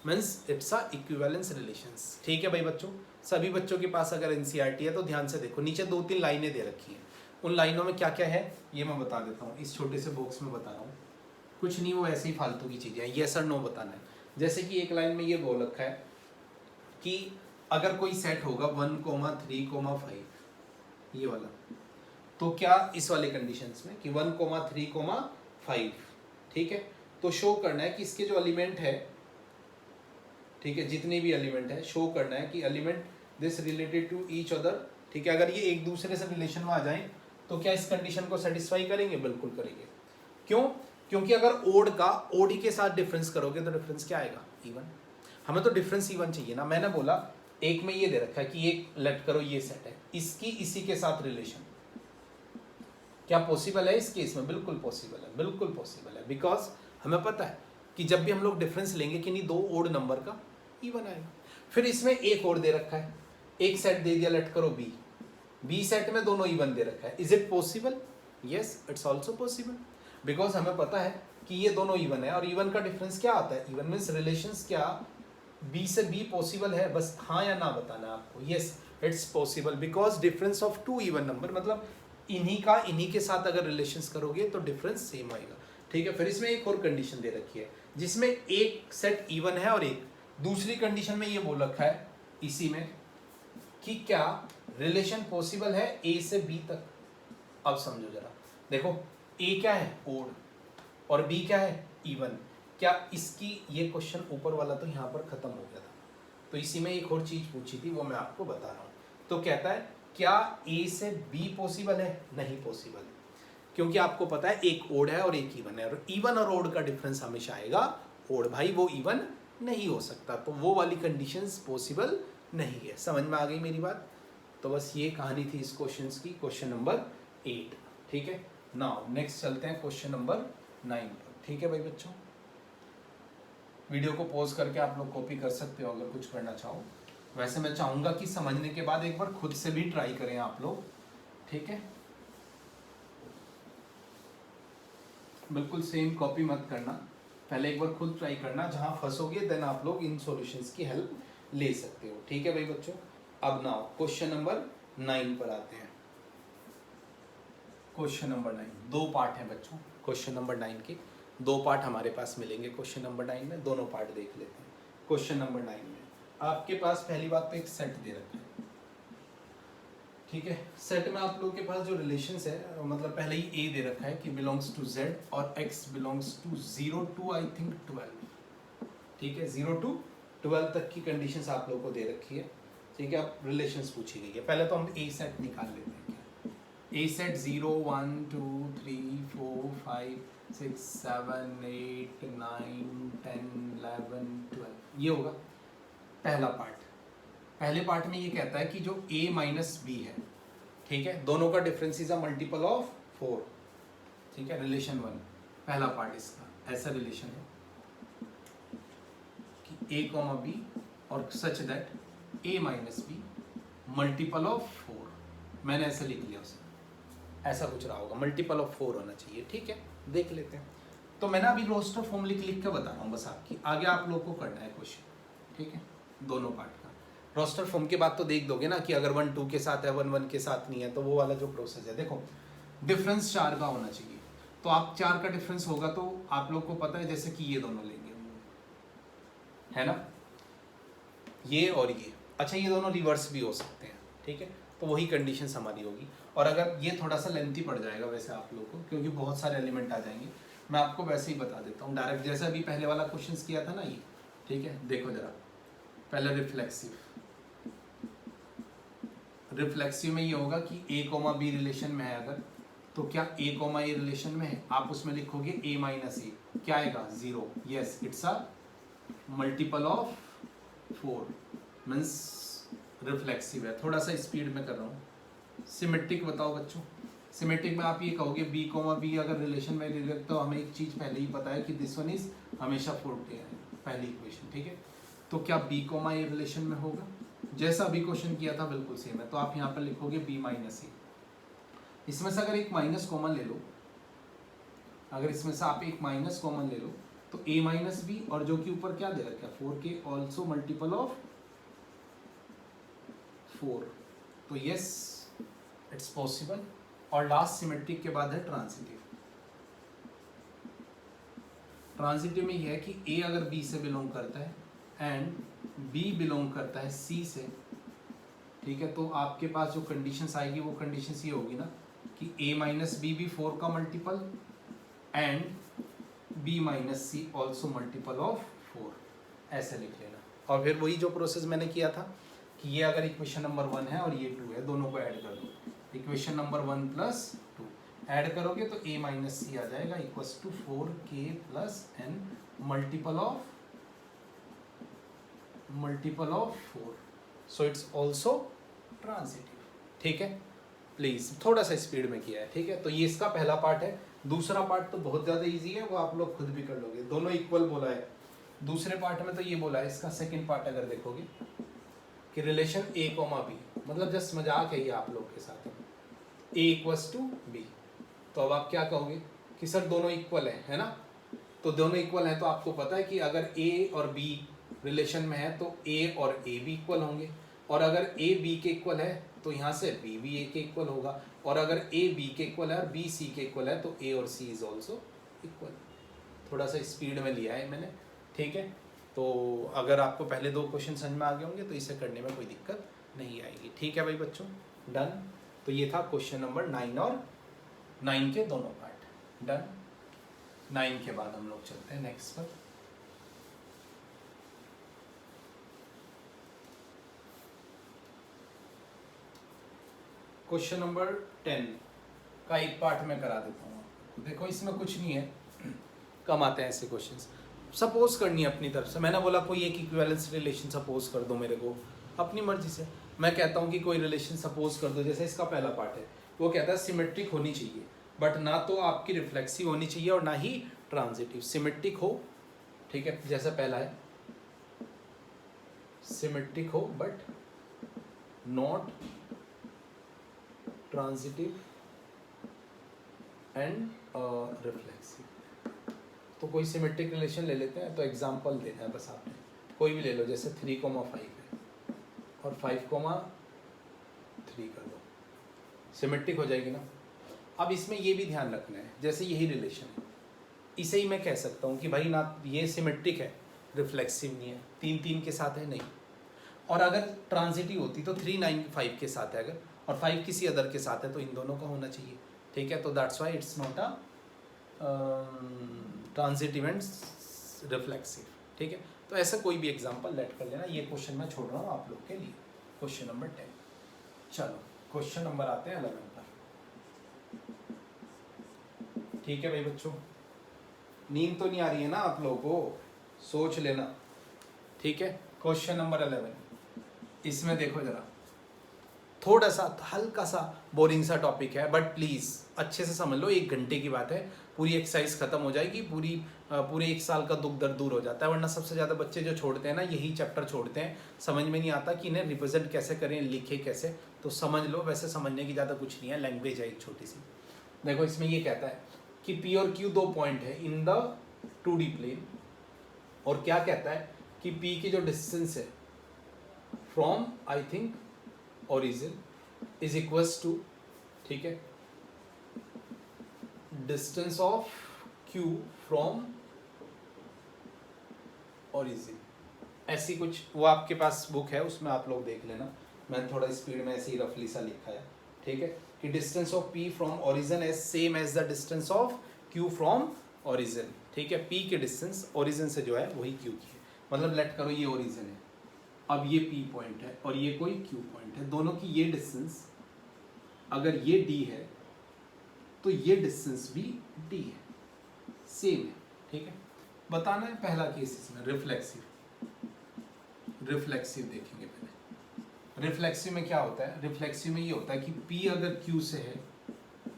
means it's a equivalence relations. ठीक है भाई बच्चों, सभी बच्चों के पास अगर एनसीईआरटी है तो ध्यान से देखो, नीचे 2-3 लाइनें दे रखी हैं, उन लाइनों में क्या क्या है ये मैं बता देता हूँ, इस छोटे से बॉक्स में बता रहा हूँ, कुछ नहीं वो ऐसे ही फालतू की चीज़ें हैं, येस और नो बताना है। जैसे कि एक लाइन में ये बोल रखा है कि अगर कोई सेट होगा 1,3,5 ये वाला, तो क्या इस वाले कंडीशंस में कि 1,3,5, ठीक है, तो शो करना है कि इसके जो एलिमेंट है, ठीक है, जितने भी एलिमेंट है शो करना है कि element this related to each other. ठीक है, अगर ये एक दूसरे से रिलेशन में आ जाएं तो क्या इस कंडीशन को सेटिस्फाई करेंगे, बिल्कुल करेंगे। क्यों, क्योंकि अगर ओड का ओड ही के साथ डिफरेंस करोगे तो डिफरेंस क्या आएगा, इवन। हमें तो डिफरेंस इवन चाहिए ना। मैंने बोला एक में ये दे रखा है कि एक लेट करो ये सेट है, इसकी इसी के साथ रिलेशन, क्या पॉसिबल है इस केस में, बिल्कुल पॉसिबल है, बिल्कुल पॉसिबल है, बिकॉज हमें पता है कि जब भी हम लोग डिफरेंस लेंगे कि नहीं 2 ओड नंबर का इवन आएगा। फिर इसमें एक और दे रखा है, एक सेट दे दिया लेट करो बी सेट में दोनों इवन दे रखा है, is it possible, yes it's also possible, because हमें पता है कि ये दोनों इवन है, और इवन का डिफरेंस क्या आता है, इवन मीन्स रिलेशंस क्या बी से बी पॉसिबल है, बस हाँ या ना बताना है आपको, yes it's possible, because difference of 2 even number, मतलब इन्हीं का इन्हीं के साथ अगर रिलेशंस करोगे तो डिफरेंस सेम आएगा। ठीक है, फिर इसमें एक और कंडीशन दे रखी है जिसमें एक सेट इवन है और एक दूसरी कंडीशन में ये बोल रखा है इसी में कि क्या रिलेशन पॉसिबल है ए से बी तक। अब समझो जरा, देखो ए क्या है ओड और बी क्या है इवन, क्या इसकी ये क्वेश्चन ऊपर वाला तो यहाँ पर खत्म हो गया था, तो इसी में एक और चीज पूछी थी वो मैं आपको बता रहा हूँ। तो कहता है क्या ए से बी पॉसिबल है, नहीं पॉसिबल, क्योंकि आपको पता है एक ओड है और एक इवन है, और इवन और ओड का डिफरेंस हमेशा आएगा ओड, भाई वो इवन नहीं हो सकता, तो वो वाली कंडीशंस पॉसिबल नहीं है। समझ में आ गई मेरी बात। तो बस ये कहानी थी इस क्वेश्चन की, क्वेश्चन नंबर 8। ठीक है, नाउ नेक्स्ट चलते हैं क्वेश्चन नंबर 9 पर। ठीक है भाई बच्चों, वीडियो को पॉज करके आप लोग कॉपी कर सकते हो अगर कुछ करना चाहो, वैसे मैं चाहूंगा कि समझने के बाद एक बार खुद से भी ट्राई करें आप लोग। ठीक है, बिल्कुल सेम कॉपी मत करना, पहले एक बार खुद ट्राई करना, जहां फंसोगे देन आप लोग इन सॉल्यूशंस की हेल्प ले सकते हो। ठीक है भाई बच्चों, अब नाउ क्वेश्चन नंबर 9 पर आते हैं। क्वेश्चन नंबर 9, 2 पार्ट हैं बच्चों, क्वेश्चन नंबर 9 के 2 पार्ट हमारे पास मिलेंगे क्वेश्चन नंबर 9 में, दोनों पार्ट देख लेते हैं। क्वेश्चन नंबर 9 में आपके पास पहली बात तो एक सेट दे रखा है। ठीक है, सेट में आप लोगों के पास जो रिलेशंस है, मतलब पहले ही ए दे रखा है कि बिलोंग्स टू जेड और X belongs to 0 to I think 12। ठीक है, 0 to 12 तक की कंडीशंस आप लोगों को दे रखी है। ठीक है, अब रिलेशंस पूछी गई है, पहले तो हम ए सेट निकाल लेते हैं। ए सेट 0 1 2 3 4 5 6 7 8 9 10 11 12 ये होगा पहला पार्ट। पहले पार्ट में ये कहता है कि जो a माइनस बी है, ठीक है, दोनों का difference is a multiple of 4। ठीक है, रिलेशन 1 पहला पार्ट इसका ऐसा रिलेशन है कि a कॉमा बी और सच that a minus be multiple of 4 मैंने ऐसे लिख लिया उसे, ऐसा कुछ रहा होगा, मल्टीपल ऑफ 4 होना चाहिए। ठीक है, देख लेते हैं। तो मैंने अभी रोस्टर फॉर्म लिख के बता रहा हूँ बस आपकी, आगे आप लोग को करना है क्वेश्चन। ठीक है, दोनों पार्ट का रोस्टर फॉर्म के बाद तो देख दोगे ना कि अगर 1 2 के साथ है 1 1 के साथ नहीं है, तो वो वाला जो प्रोसेस है। देखो डिफरेंस 4 का होना चाहिए, तो आप 4 का डिफरेंस होगा तो आप लोग को पता है जैसे कि ये दोनों लेंगे, है ना, ये और ये। अच्छा, ये दोनों रिवर्स भी हो सकते हैं। ठीक है, तो वही कंडीशन हमारी होगी। और अगर ये थोड़ा सा लेंथी पड़ जाएगा वैसे आप लोग को, क्योंकि बहुत सारे एलिमेंट आ जाएंगे, मैं आपको वैसे ही बता देता हूँ डायरेक्ट, जैसा अभी पहले वाला क्वेश्चन किया था ना ये। ठीक है, देखो जरा, पहले रिफ्लेक्सिव में ये होगा कि a, b रिलेशन में है अगर, तो क्या a, a रिलेशन में है, आप उसमें लिखोगे a माइनस ए, क्या आएगा 0। Yes, it's a multiple of 4 means reflexive है। थोड़ा सा स्पीड में कर रहा हूँ। सिमेट्रिक बताओ बच्चों, सिमेट्रिक में आप ये कहोगे b, b अगर रिलेशन में रिलेट, तो हमें एक चीज़ पहले ही पता है कि दिस वन इज हमेशा 4 है, पहली इक्वेशन। ठीक है, तो क्या b, a रिलेशन में होगा, जैसा अभी क्वेश्चन किया था बिल्कुल सेम है। तो आप यहाँ पर लिखोगे b माइनस ए, इसमें से अगर एक माइनस कॉमन ले लो, अगर इसमें से आप एक माइनस कॉमन ले लो तो a माइनस बी, और जो कि ऊपर क्या दे रखा है 4 के, ऑल्सो मल्टीपल ऑफ 4, तो यस इट्स पॉसिबल। और लास्ट सिमेट्रिक के बाद है ट्रांजिटिव। ट्रांजिटिव में यह है कि a अगर b से बिलोंग करता है एंड b बिलोंग करता है c से, ठीक है, तो आपके पास जो कंडीशंस आएगी वो कंडीशंस ये होगी ना कि a माइनस बी भी 4 का multiple and b minus C also multiple of 4, ऐसे लिख लेना। और फिर वही जो प्रोसेस मैंने किया था कि ये अगर इक्वेशन नंबर 1 है और ये 2 है, दोनों को ऐड कर दो, इक्वेशन नंबर 1 प्लस 2 ऐड करोगे तो a माइनस सी आ जाएगा equals to 4k plus n multiple of 4, so it's also transitive. ठीक है, प्लीज थोड़ा सा स्पीड में किया है। ठीक है, तो ये इसका पहला पार्ट है। दूसरा पार्ट तो बहुत ज़्यादा इजी है, वो आप लोग खुद भी कर लोगे, दोनों इक्वल बोला है। दूसरे पार्ट में तो ये बोला है, इसका सेकंड पार्ट अगर देखोगे कि रिलेशन a, b, मतलब जस्ट मजाक है ये आप लोग के साथ, a इक्वल्स टू b, तो अब आप क्या कहोगे कि सर दोनों इक्वल है ना, तो दोनों इक्वल हैं तो आपको पता है कि अगर a और b रिलेशन में है तो a और a भी इक्वल होंगे, और अगर a b के इक्वल है तो यहाँ से b भी a के इक्वल होगा, और अगर a b के इक्वल है और b c के इक्वल है तो a और c इज ऑल्सो इक्वल। थोड़ा सा स्पीड में लिया है मैंने। ठीक है, तो अगर आपको पहले 2 क्वेश्चन समझ में आ गए होंगे तो इसे करने में कोई दिक्कत नहीं आएगी। ठीक है भाई बच्चों, डन। तो ये था क्वेश्चन नंबर 9 और 9 के दोनों पार्ट डन। 9 के बाद हम लोग चलते हैं नेक्स्ट पर। क्वेश्चन नंबर 10 का एक पार्ट में करा देता हूँ। देखो इसमें कुछ नहीं है, कम आते हैं ऐसे क्वेश्चंस। सपोज करनी है अपनी तरफ से, मैंने बोला कोई एक इक्विवेलेंस रिलेशन सपोज कर दो मेरे को, अपनी मर्जी से मैं कहता हूँ कि कोई रिलेशन सपोज कर दो। जैसे इसका पहला पार्ट है, वो कहता है सिमेट्रिक होनी चाहिए, बट ना तो आपकी रिफ्लेक्सिव होनी चाहिए और ना ही ट्रांजिटिव। सिमेट्रिक हो, ठीक है, जैसा पहला है सिमेट्रिक हो but not transitive and reflexive. तो कोई सिमेट्रिक रिलेशन ले लेते हैं, तो एग्जांपल देना है बस आपने, कोई भी ले लो, जैसे 3,5 है और 5,3 कर दो, सिमेट्रिक हो जाएगी ना। अब इसमें ये भी ध्यान रखना है, जैसे यही रिलेशन है, इसे ही मैं कह सकता हूँ कि भाई ना ये सिमेट्रिक है, रिफ्लेक्सिव नहीं है, 3,3 के साथ है नहीं, और अगर ट्रांजिटिव होती तो 3,9,5 के साथ है अगर, और 5 किसी अदर के साथ है, तो इन दोनों का होना चाहिए। ठीक है, तो that's why it's not a transitive and reflexive. ठीक है, तो ऐसा कोई भी एग्जांपल लेट कर लेना। ये क्वेश्चन मैं छोड़ रहा हूँ आप लोग के लिए, क्वेश्चन नंबर 10। चलो क्वेश्चन नंबर आते हैं 11 पर। ठीक है भाई बच्चों, नींद तो नहीं आ रही है ना आप लोगों को, सोच लेना। ठीक है, क्वेश्चन नंबर 11, इसमें देखो जरा, थोड़ा सा हल्का सा बोरिंग सा टॉपिक है, बट प्लीज़ अच्छे से समझ लो, 1 घंटे की बात है, पूरी एक्सरसाइज खत्म हो जाएगी, पूरे 1 साल का दुख दर्द दूर हो जाता है। वरना सबसे ज़्यादा बच्चे जो छोड़ते हैं ना, यही चैप्टर छोड़ते हैं, समझ में नहीं आता कि इन्हें रिप्रेजेंट कैसे करें, लिखे कैसे। तो समझ लो, वैसे समझने की ज़्यादा कुछ नहीं है, लैंग्वेज है एक छोटी सी। देखो इसमें ये कहता है कि पी और क्यू 2 पॉइंट है इन द 2D प्लेन, और क्या कहता है कि पी की जो डिस्टेंस है from I think origin is equals to, ठीक है, distance of Q from origin, ऐसी कुछ। वो आपके पास बुक है, उसमें आप लोग देख लेना, मैंने थोड़ा स्पीड में ऐसे ही रफली सा लिखा है, ठीक है, कि distance of P from origin is same as the distance of Q from origin, ठीक है। पी के डिस्टेंस ओरिजिन से जो है वही क्यू की है, मतलब लेट करो ये ओरिजिन है, अब ये पी पॉइंट है और ये कोई क्यू पॉइंट है, दोनों की ये डिस्टेंस अगर ये डी है तो ये डिस्टेंस भी डी है, सेम है, ठीक है। बताना है पहला केस इसमें रिफ्लेक्सिव देखेंगे पहले। रिफ्लेक्सिव में क्या होता है, रिफ्लेक्सिव में ये होता है कि P अगर Q से है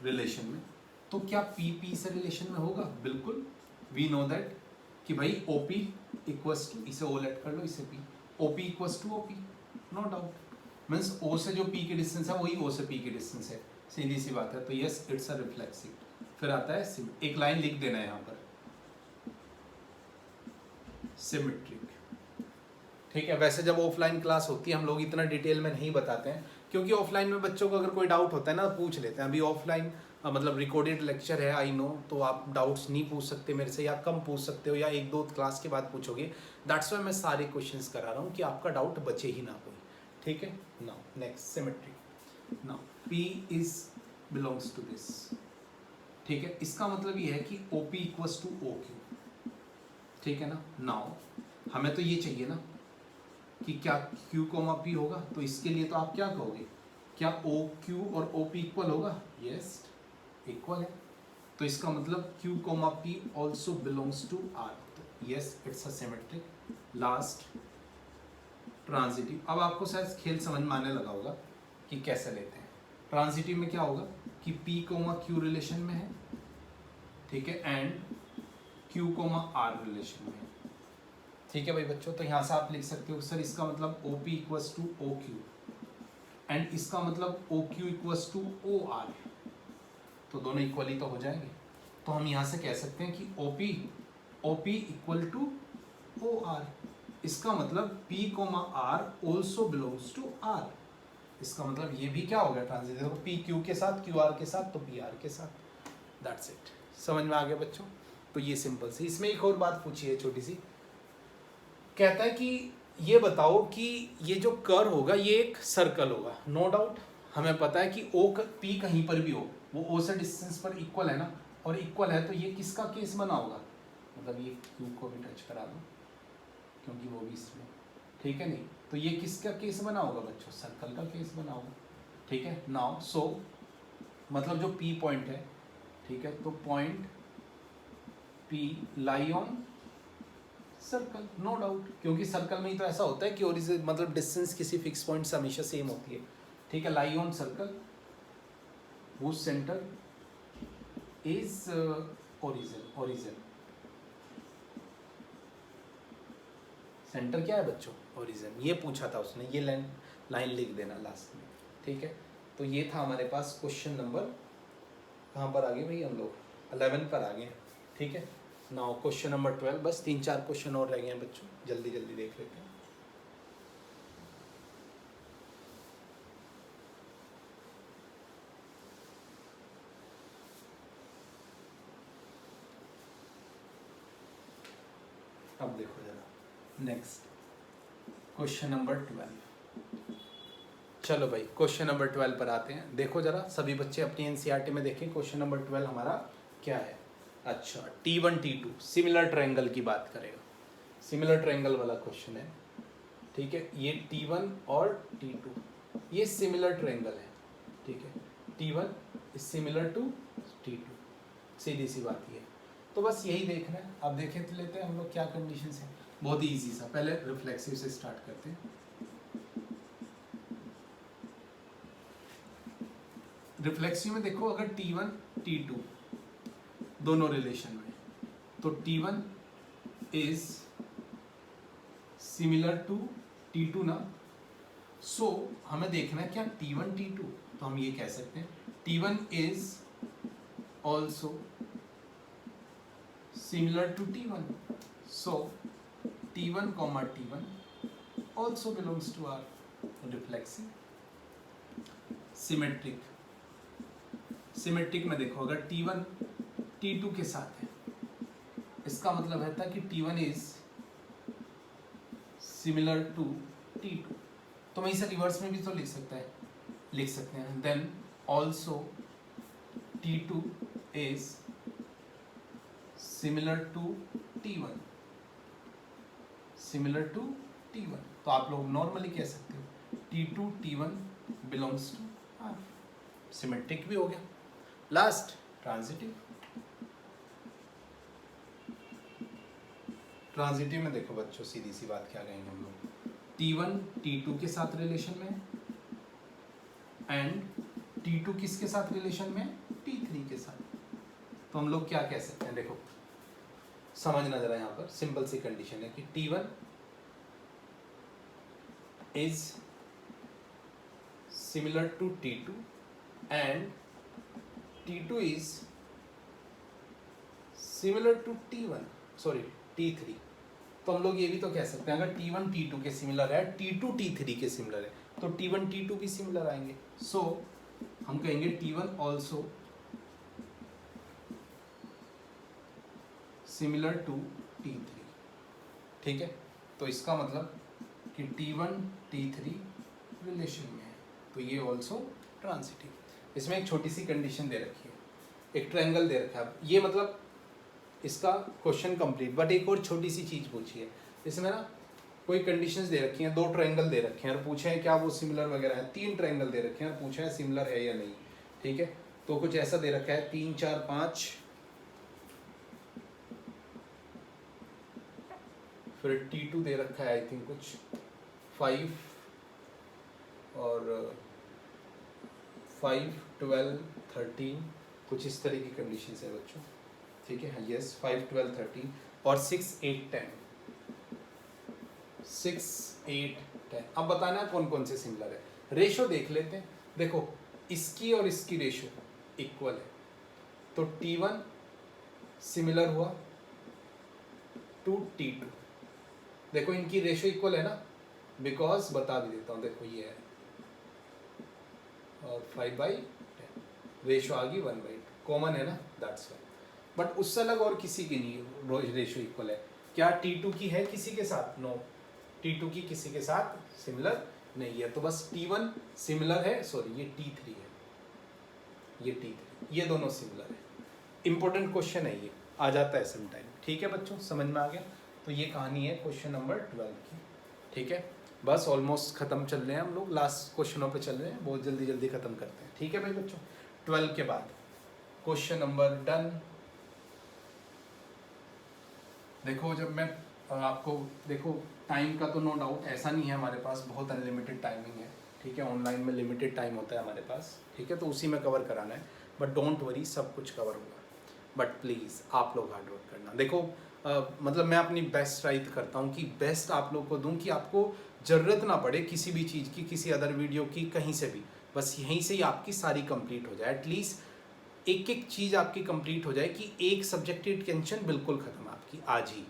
रिलेशन में, तो क्या P से रिलेशन में होगा? बिल्कुल, वी नो दैट कि भाई OP इक्वल्स टू, इसे O लेट कर लो, इसे P, OP equals to OP, no doubt. Means O से जो P की डिस्टेंस है वही O से P की डिस्टेंस है, सीधी सी बात है। तो यस, इट्स अ रिफ्लेक्सिव। फिर आता है एक लाइन लिख देना है यहाँ पर, सिमेट्रिक, ठीक है। वैसे जब ऑफलाइन क्लास होती है हम लोग इतना डिटेल में नहीं बताते हैं, क्योंकि ऑफलाइन में बच्चों को अगर कोई डाउट होता है ना पूछ लेते हैं। अभी ऑफलाइन मतलब रिकॉर्डेड लेक्चर है, आई नो, तो आप डाउट्स नहीं पूछ सकते मेरे से, या कम पूछ सकते हो, या 1-2 क्लास के बाद पूछोगे। दैट्स वाई मैं सारे क्वेश्चंस करा रहा हूँ कि आपका डाउट बचे ही ना कोई, ठीक है। Now next symmetric, now P is belongs to this, ठीक है। इसका मतलब ये है कि OP इक्वल्स टू OQ, ठीक है ना। नाउ हमें तो ये चाहिए ना कि क्या Q, P होगा, तो इसके लिए तो आप क्या कहोगे, क्या OQ और OP इक्वल होगा? यस, इक्वल है। तो इसका मतलब Q, P also belongs to R, तो yes, it's a symmetric. Last transitive. अब आपको शायद खेल समझ में आने लगा होगा कि कैसे लेते हैं। ट्रांजिटिव में क्या होगा कि P, Q रिलेशन में है, ठीक है, एंड Q, R रिलेशन में है, ठीक है भाई बच्चों। तो यहाँ से आप लिख सकते हो सर इसका मतलब OP equals to OQ and इसका मतलब OQ इक्वल्स टू OR, तो दोनों इक्वली तो हो जाएंगे। तो हम यहाँ से कह सकते हैं कि OP इक्वल टू OR, इसका मतलब P, R also belongs to R। इसका मतलब ये भी क्या हो गया ट्रांजिटिव, देखो P Q के साथ, QR के साथ, तो PR के साथ। दैट्स इट, समझ में आ गया बच्चों। तो ये सिंपल सी। इसमें एक और बात पूछी है छोटी सी, कहता है कि ये बताओ कि ये जो कर होगा ये एक सर्कल होगा, नो डाउट। हमें पता है कि P कहीं पर भी हो, वो O से डिस्टेंस पर इक्वल है ना, और इक्वल है तो ये किसका केस बना होगा, मतलब ये Q को भी टच करा दो क्योंकि वो भी इसमें, ठीक है नहीं, तो ये किसका केस बना होगा बच्चों, सर्कल का केस बना होगा, ठीक है। नाउ सो मतलब जो P पॉइंट है, ठीक है, तो point P lie on circle, no doubt, क्योंकि सर्कल में ही तो ऐसा होता है कि ओरिजिन मतलब डिस्टेंस किसी फिक्स पॉइंट से हमेशा सेम होती है, ठीक है। लाई ऑन सर्कल वो सेंटर इज ओरिजिन, सेंटर क्या है बच्चों, ओरिजिन। ये पूछा था उसने, ये लाइन लिख देना लास्ट में, ठीक है। तो ये था हमारे पास क्वेश्चन नंबर, कहाँ पर आ गए भाई हम लोग, 11 पर आ गए, ठीक है। नाउ क्वेश्चन नंबर 12, बस 3-4 क्वेश्चन और रह गए हैं बच्चों, जल्दी जल्दी देख लेते हैं। अब देखो जरा नेक्स्ट क्वेश्चन नंबर 12। चलो भाई क्वेश्चन नंबर 12 पर आते हैं। देखो जरा सभी बच्चे अपनी एनसीईआरटी में देखें, क्वेश्चन नंबर 12 हमारा क्या है। अच्छा, T1 T2 सिमिलर ट्रायंगल की बात करेगा, सिमिलर ट्रायंगल वाला क्वेश्चन है, ठीक है। ये T1 और T2 ये सिमिलर ट्रायंगल है, ठीक है। T1 is similar to T2, सीधी सी बात ये है। तो बस यही देखना है। अब देखें तो लेते हैं हम लोग क्या कंडीशन है, बहुत ही ईजी सा। पहले रिफ्लेक्सिव से स्टार्ट करते हैं। रिफ्लेक्सिव में देखो अगर T1 T2 दोनों रिलेशन में, तो T1 is similar to T2 ना। सो हमें देखना है क्या T1 T2, तो हम ये कह सकते हैं T1 is also similar to T1. So T1 comma T1 also belongs to our reflexive. Symmetric. Symmetric में देखो अगर T1 T2 के साथ है, इसका मतलब है था कि T1 is similar to T2, तो मैं इसे रिवर्स में भी तो लिख सकते हैं then also T2 is similar to T1, similar to T1, तो आप लोग नॉर्मली कह सकते हो T2 T1 belongs to R. Symmetric भी हो गया। Last transitive. ट्रांजिटिव में देखो बच्चों सीधी सी बात क्या कहेंगे हम लोग, T1 T2 के साथ रिलेशन में एंड T2 किसके साथ रिलेशन में, T3 के साथ, तो हम लोग क्या कह सकते हैं, देखो समझना जरा, यहाँ पर सिंपल सी कंडीशन है कि T1 is similar to T2 and T2 is similar to T3, तो हम लोग ये भी तो कह सकते हैं अगर T1 T2 के सिमिलर है, T2 T3 के सिमिलर है, तो T1 T2 भी सिमिलर आएंगे। सो हम कहेंगे T1 also similar to T3, ठीक है। तो इसका मतलब कि T1 T3 रिलेशन में है, तो ये ऑल्सो ट्रांजिटिव। इसमें एक छोटी सी कंडीशन दे रखी है, एक ट्रायंगल दे रखा है, ये मतलब इसका क्वेश्चन कंप्लीट, बट एक और छोटी सी चीज़ पूछी है इसमें ना, कोई कंडीशंस दे रखी हैं, 2 ट्रायंगल दे रखे हैं और पूछे हैं क्या वो सिमिलर वगैरह है, 3 ट्रायंगल दे रखे हैं और पूछे हैं सिमिलर है या नहीं, ठीक है। तो कुछ ऐसा दे रखा है 3 4 5, फिर T2 दे रखा है आई थिंक कुछ 5 और 5 12 13, कुछ इस तरह की कंडीशंस है बच्चों, ठीक है। यस 5 12 13 और 6 8 10, 6 8 10। अब बताना कौन कौन से सिमिलर है, रेशो देख लेते हैं। देखो इसकी और इसकी रेशो इक्वल है, तो T1 सिमिलर हुआ टू T2, देखो इनकी रेशो इक्वल है ना, बिकॉज बता भी देता हूँ, देखो ये है और 5/10 रेशो आ गई 1/2, कॉमन है ना, दैट्स वाई। बट उससे अलग और किसी की नहीं रेशो इक्वल है, क्या T2 की है किसी के साथ, नो, T2 की किसी के साथ सिमिलर नहीं है, तो बस T1 सिमिलर है, सॉरी ये T3 है, ये T3, ये दोनों सिमिलर है। इंपॉर्टेंट क्वेश्चन है, ये आ जाता है समटाइम, ठीक है बच्चों, समझ में आ गया। तो ये कहानी है क्वेश्चन नंबर 12 की, ठीक है। बस ऑलमोस्ट ख़त्म चल रहे हैं हम लोग, लास्ट क्वेश्चनों पे चल रहे हैं, बहुत जल्दी जल्दी ख़त्म करते हैं, ठीक है भाई बच्चों। 12 के बाद क्वेश्चन नंबर डन। देखो जब मैं आपको, देखो टाइम का तो नो डाउट ऐसा नहीं है, हमारे पास बहुत अनलिमिटेड टाइमिंग है, ठीक है। ऑनलाइन में लिमिटेड टाइम होता है हमारे पास, ठीक है, तो उसी में कवर कराना है, बट डोंट वरी सब कुछ कवर होगा, बट प्लीज़ आप लोग हार्ड वर्क करना। देखो मतलब मैं अपनी बेस्ट ट्राई करता हूँ कि बेस्ट आप लोग को दूँ, कि आपको ज़रूरत ना पड़े किसी भी चीज़ की, किसी अदर वीडियो की, कहीं से भी, बस यहीं से ही आपकी सारी कंप्लीट हो जाए, एटलीस्ट एक एक चीज़ आपकी कंप्लीट हो जाए, कि एक सब्जेक्ट की टेंशन बिल्कुल ख़त्म आपकी आज ही,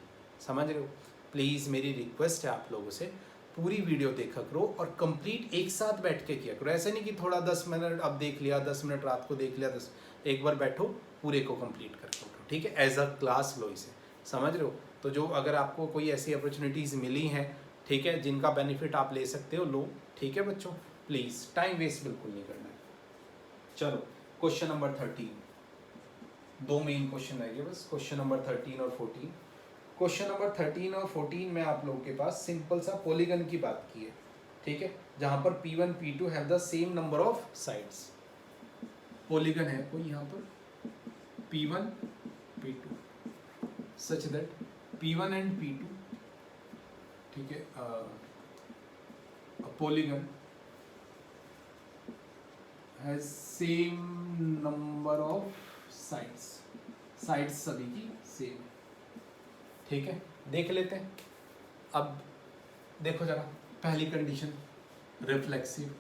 समझ रहे हो। प्लीज़ मेरी रिक्वेस्ट है आप लोगों से, पूरी वीडियो देखा करो और कंप्लीट एक साथ बैठ के किया करो, ऐसे नहीं कि थोड़ा 10 मिनट अब देख लिया, 10 मिनट रात को देख लिया, 10 एक बार बैठो पूरे को कंप्लीट करके उठो, ठीक है, एज अ क्लास लो इसे, समझ रहे हो। तो जो अगर आपको कोई ऐसी अपॉर्चुनिटीज़ मिली हैं, ठीक है, जिनका बेनिफिट आप ले सकते हो, लो, ठीक है बच्चों, प्लीज़ टाइम वेस्ट बिल्कुल नहीं करना है। चलो क्वेश्चन नंबर 13, 2 मेन क्वेश्चन रह गए बस, क्वेश्चन नंबर 13 और 14। क्वेश्चन नंबर 13 और 14 में आप लोगों के पास सिंपल सा पॉलीगन की बात की है, ठीक है, जहाँ पर P1 P2 have the same number of sides. Polygon है कोई यहाँ पर P1 P2 such that P1 and P2, ठीक है, a polygon has same number of sides, sides सभी की सेम है, ठीक है। देख लेते हैं। अब देखो जरा पहली कंडीशन रिफ्लेक्सिव।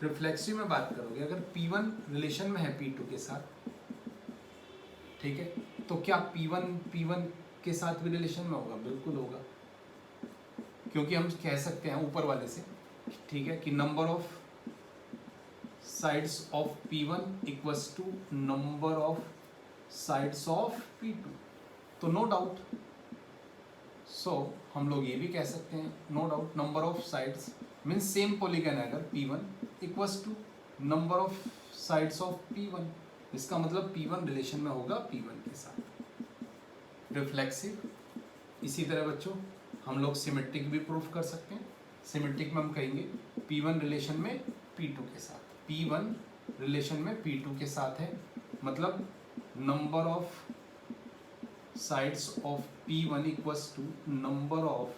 रिफ्लेक्सिव में बात करोगे अगर P1 रिलेशन में है P2 के साथ, ठीक है, तो क्या P1 के साथ भी रिलेशन में होगा? बिल्कुल होगा, क्योंकि हम कह सकते हैं ऊपर वाले से, ठीक है, कि number of sides of P1 equals to number of sides of P2, तो नो डाउट, सो हम लोग ये भी कह सकते हैं no doubt number of sides means same polygon है अगर P1 equals to number of sides of P1, इसका मतलब P1 रिलेशन में होगा P1 के साथ। रिफ्लेक्सिव इसी तरह बच्चों हम लोग सिमेट्रिक भी प्रूफ कर सकते हैं। सिमेट्रिक में हम कहेंगे P1 रिलेशन में P2 के साथ, P1 रिलेशन में P2 के साथ है, मतलब number of sides of P1 equals to number of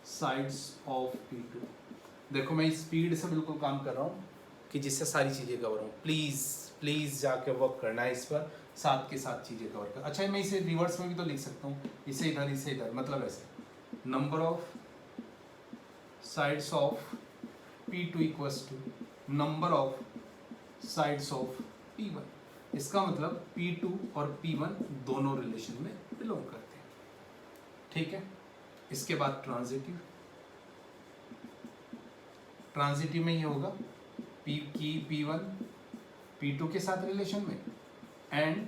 sides of P2। देखो मैं स्पीड से बिल्कुल काम कर रहा हूँ कि जिससे सारी चीज़ें कवर हों। प्लीज़ जाके वर्क करना है इस पर, साथ के साथ चीज़ें कवर कर। अच्छा मैं इसे रिवर्स में भी तो लिख सकता हूँ, इसे इधर, मतलब ऐसे number of sides of P2 equals to number of sides of P1, इसका मतलब P2 और P1 दोनों रिलेशन में बिलोंग करते हैं, ठीक है। इसके बाद ट्रांजिटिव में ये होगा P1 P2 के साथ रिलेशन में, एंड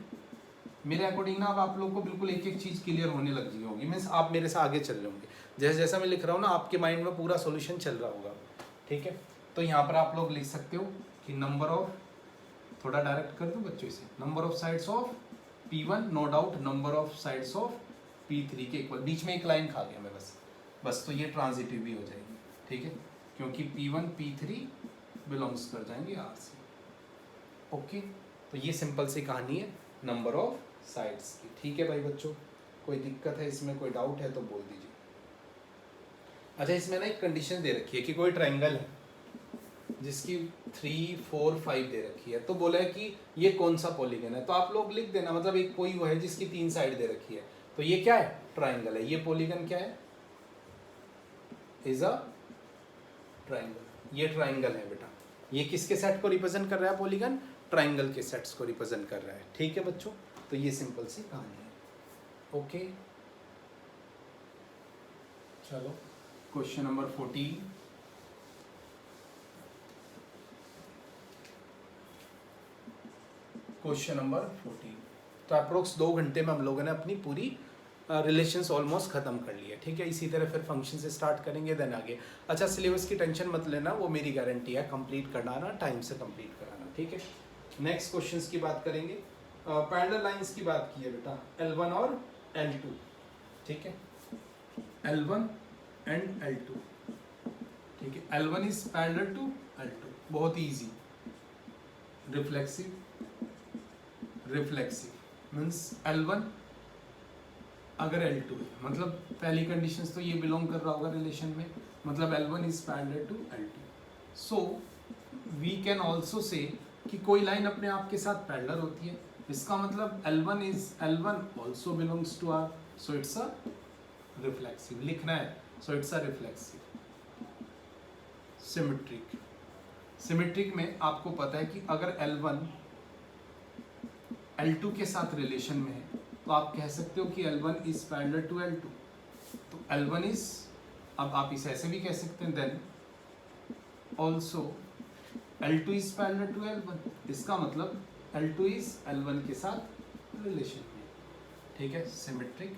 मेरे अकॉर्डिंग ना अब आप लोग को बिल्कुल एक एक चीज़ क्लियर होने लग गई होगी, मीन्स आप मेरे से आगे चल रहे होंगे, जैसे जैसा मैं लिख रहा हूँ ना आपके माइंड में पूरा सॉल्यूशन चल रहा होगा, ठीक है। तो यहाँ पर आप लोग लिख सकते हो कि नंबर ऑफ, थोड़ा डायरेक्ट कर दूँ बच्चों इसे, number of sides of P1 no doubt number of sides of P3 के इक्वल, बीच में एक लाइन खा गया मैं बस, तो ये ट्रांजिटिव भी हो जाएगी, ठीक है, क्योंकि P1 P3 बिलोंग्स कर जाएंगे R से, ओके। तो ये सिंपल सी कहानी है नंबर ऑफ साइड्स की, ठीक है भाई बच्चों। कोई दिक्कत है इसमें, कोई डाउट है तो बोल दीजिए। अच्छा इसमें ना एक कंडीशन दे रखी है कि कोई ट्रायंगल है जिसकी 3, 4, 5 दे रखी है, तो बोला है कि ये कौन सा पॉलीगन है, तो आप लोग लिख देना, मतलब एक कोई वो है जिसकी 3 साइड दे रखी है, तो ये क्या है? ट्रायंगल है। ये पॉलीगन क्या है? Is a triangle. ये ट्रायंगल है बेटा। ये किसके सेट को रिप्रेजेंट कर रहा है? पॉलीगन ट्रायंगल के सेट्स को रिप्रेजेंट कर रहा है, ठीक है बच्चों। तो ये सिंपल सी कहानी है, ओके। चलो क्वेश्चन नंबर 14। Question number 14। तो अप्रोक्स 2 घंटे में हम लोगों ने अपनी पूरी रिलेशंस ऑलमोस्ट ख़त्म कर लिए, ठीक है। इसी तरह फिर फंक्शन से स्टार्ट करेंगे, देन आगे। अच्छा सिलेबस की टेंशन मत लेना, वो मेरी गारंटी है, कंप्लीट कराना, टाइम से कंप्लीट कराना, ठीक है। नेक्स्ट क्वेश्चंस की बात करेंगे। पैरेलल लाइंस की बात की है बेटा, L1 और L2, ठीक है, L1 एंड L2, ठीक है। L1 is parallel to L2, बहुत ईजी। रिफ्लेक्सिव मीन्स L1 अगर L2 है, मतलब पहली कंडीशंस तो ये बिलोंग कर रहा होगा रिलेशन में, मतलब L1 is parallel to L2। So we can also say कि कोई लाइन अपने आप के साथ पैरेलल होती है, इसका मतलब L1 also belongs to R, so it's a reflexive. लिखना है, so it's a reflexive. Symmetric में आपको पता है कि अगर L1 L2 के साथ रिलेशन में है तो आप कह सकते हो कि L1 is parallel to L2, तो L1 इज, अब आप इसे ऐसे भी कह सकते हैं, then also L2 is parallel to L1, इसका मतलब L2 इज L1 के साथ रिलेशन में, ठीक है। सिमेट्रिक।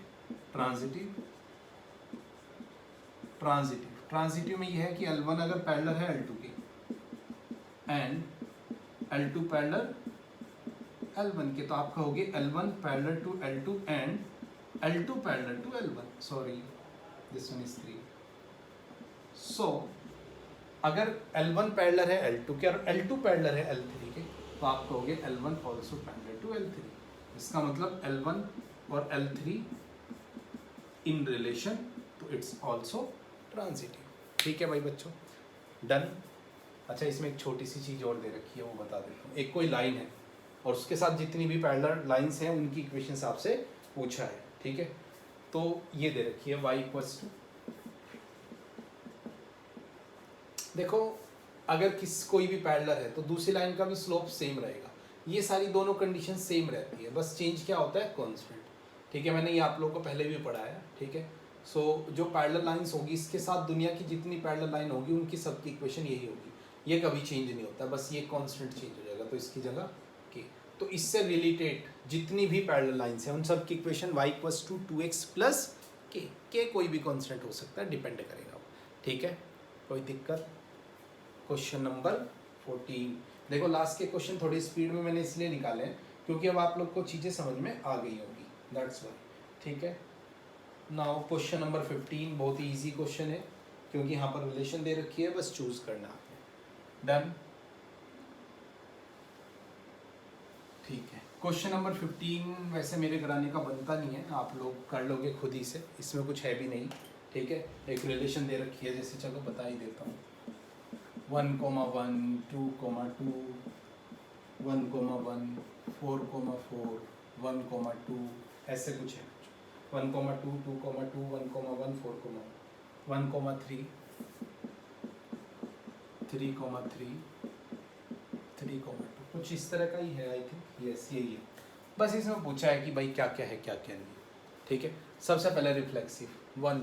ट्रांजिटिव में यह है कि L1 अगर पैरेलल है L2 के एंड L2 पैरेलल L1 के, तो आप कहोगे L1 parallel to L2 and L2 parallel to L1, sorry this one is 3। So अगर L1 पैरेलल है L2 के और L2 पैरेलल है L3 के, तो आप कहोगे L1 also parallel to L3, इसका मतलब L1 और L3 इन रिलेशन, तो इट्स ऑल्सो ट्रांजिटिव, ठीक है भाई बच्चों, डन। अच्छा इसमें एक छोटी सी चीज़ और दे रखी है, वो बता देता हूँ। एक कोई लाइन है और उसके साथ जितनी भी पैरेलल लाइंस हैं उनकी इक्वेशंस आपसे पूछा है, ठीक है। तो ये दे रखी है y इक्वल्स टू, देखो अगर कोई भी पैरेलल है तो दूसरी लाइन का भी स्लोप सेम रहेगा, ये सारी दोनों कंडीशन सेम रहती है, बस चेंज क्या होता है, कांस्टेंट, ठीक है। मैंने ये आप लोगों को पहले भी पढ़ाया, ठीक है। सो जो पैरेलल लाइंस होगी इसके साथ दुनिया की जितनी पैरेलल लाइन होगी उनकी सबकी इक्वेशन यही होगी, ये कभी चेंज नहीं होता, बस ये कांस्टेंट चेंज हो जाएगा, तो इसकी जगह के। तो इससे रिलेटेड जितनी भी पैरेलल लाइंस हैं उन सब की equation y equals to 2x plus K कोई भी कांस्टेंट हो सकता है, डिपेंड करेगा, ठीक है, कोई दिक्कत। क्वेश्चन नंबर 14, देखो लास्ट के क्वेश्चन थोड़ी स्पीड में मैंने इसलिए निकाले हैं क्योंकि अब आप लोग को चीज़ें समझ में आ गई होगी, दैट्स वाई, ठीक है। नाउ क्वेश्चन नंबर 15 बहुत ही ईजी क्वेश्चन है क्योंकि यहाँ पर रिलेशन दे रखी है, बस चूज करना आपने, डन, ठीक है। क्वेश्चन नंबर 15 वैसे मेरे कराने का बनता नहीं है, आप लोग कर लोगे खुद ही से, इसमें कुछ है भी नहीं, ठीक है। एक रिलेशन दे रखी है, जैसे चलो बता ही देता हूँ, 1, 1, 2, 2, 1, 1, 4, 4, 1, 2, ऐसे कुछ है, 1, 2, 2, 2, 1, 1, 4, 1, 3, 3, 3, 2, कुछ इस तरह का ही है, आई थिंक यस यही है। बस इसमें पूछा है कि भाई क्या क्या है क्या क्या नहीं, ठीक है। सबसे पहले रिफ्लेक्सिव 1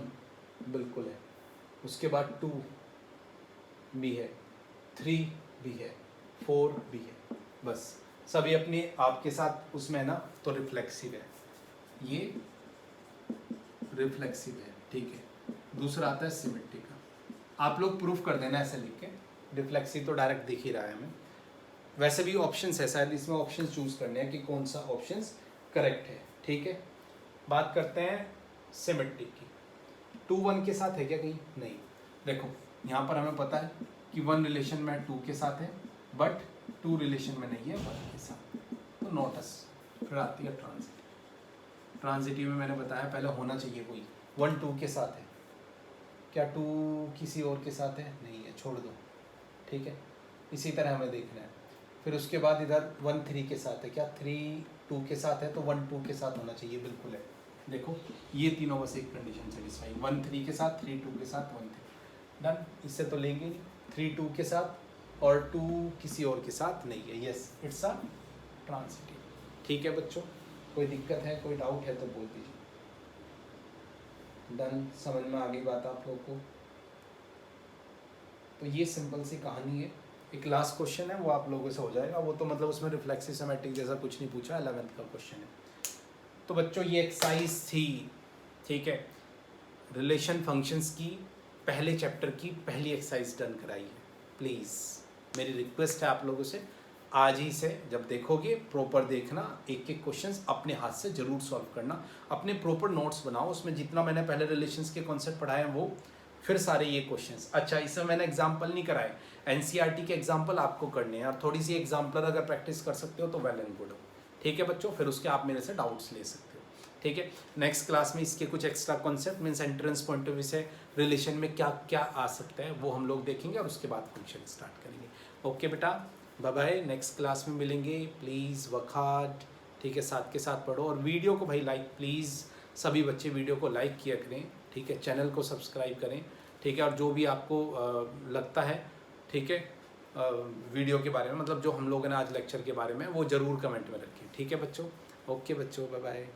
बिल्कुल है, उसके बाद 2 भी है, 3 भी है, 4 भी है, बस सभी अपने आपके साथ उसमें है ना, तो रिफ्लेक्सिव है, ये रिफ्लेक्सिव है, ठीक है। दूसरा आता है सिमेट्रिकल, आप लोग प्रूफ कर देना ऐसे लिख के, रिफ्लेक्सिव तो डायरेक्ट दिख ही रहा है हमें, वैसे भी ऑप्शंस है शायद, इसमें ऑप्शन चूज करने हैं कि कौन सा ऑप्शंस करेक्ट है, ठीक है। बात करते हैं सिमेट्रिक की, 2 1 के साथ है क्या कहीं, नहीं, देखो यहाँ पर हमें पता है कि 1 रिलेशन में 2 के साथ है बट 2 रिलेशन में नहीं है 1 के साथ, तो नोटस। फिर आती है ट्रांजिटिव, ट्रांजिटिव में मैंने बताया पहले होना चाहिए कोई, 1 2 के साथ है क्या, 2 किसी और के साथ है, नहीं है, छोड़ दो, ठीक है। इसी तरह हमें देखना है, फिर उसके बाद इधर 1 3 के साथ है क्या, 3 2 के साथ है तो 1 2 के साथ होना चाहिए, बिल्कुल है। देखो ये तीनों बस एक कंडीशन सेटिस्फाई, 1 3 के साथ, 3 2 के साथ, 1 3, डन। इससे तो लेंगे नहीं, 3 2 के साथ और 2 किसी और के साथ नहीं है, यस इट्स अ ट्रांजिटिव, ठीक है बच्चों। कोई दिक्कत है, कोई डाउट है तो बोल दीजिए, डन, समझ में आ गई बात आप लोग को। तो ये सिंपल सी कहानी है, एक लास्ट क्वेश्चन है वो आप लोगों से हो जाएगा, वो तो मतलब उसमें रिफ्लेक्सिव सिमेट्रिक जैसा कुछ नहीं पूछा, 11th का क्वेश्चन है। तो बच्चों ये एक्सरसाइज थी, ठीक है, रिलेशन फंक्शंस की पहले चैप्टर की पहली एक्सरसाइज डन कराई है। प्लीज़ मेरी रिक्वेस्ट है आप लोगों से, आज ही से जब देखोगे प्रॉपर देखना, एक एक क्वेश्चंस अपने हाथ से ज़रूर सॉल्व करना, अपने प्रॉपर नोट्स बनाओ, उसमें जितना मैंने पहले रिलेशंस के कॉन्सेप्ट पढ़ाए हैं वो, फिर सारे ये क्वेश्चंस। अच्छा इसमें मैंने एग्जाम्पल नहीं कराए, एनसीईआरटी के एग्जाम्पल आपको करने हैं, और थोड़ी सी एग्जाम्पलर अगर प्रैक्टिस कर सकते हो तो वेल एंड गुड हो, ठीक है बच्चों। फिर उसके आप मेरे से डाउट्स ले सकते हो, ठीक है। नेक्स्ट क्लास में इसके कुछ extra concept means entrance point of view से रिलेशन में क्या क्या आ सकता है वो हम लोग देखेंगे, और उसके बाद फंक्शन स्टार्ट करेंगे। ओके बेटा, बाय बाय, नेक्स्ट क्लास में मिलेंगे। प्लीज़ वर्क हार्ड, ठीक है, साथ के साथ पढ़ो, और वीडियो को भाई लाइक, प्लीज़ सभी बच्चे वीडियो को लाइक किया करें, ठीक है, चैनल को सब्सक्राइब करें, ठीक है। और जो भी आपको लगता है, ठीक है, वीडियो के बारे में, मतलब जो हम लोगों ने आज लेक्चर के बारे में, वो ज़रूर कमेंट में रखें, ठीक है बच्चों। ओके बच्चों, बाय बाय।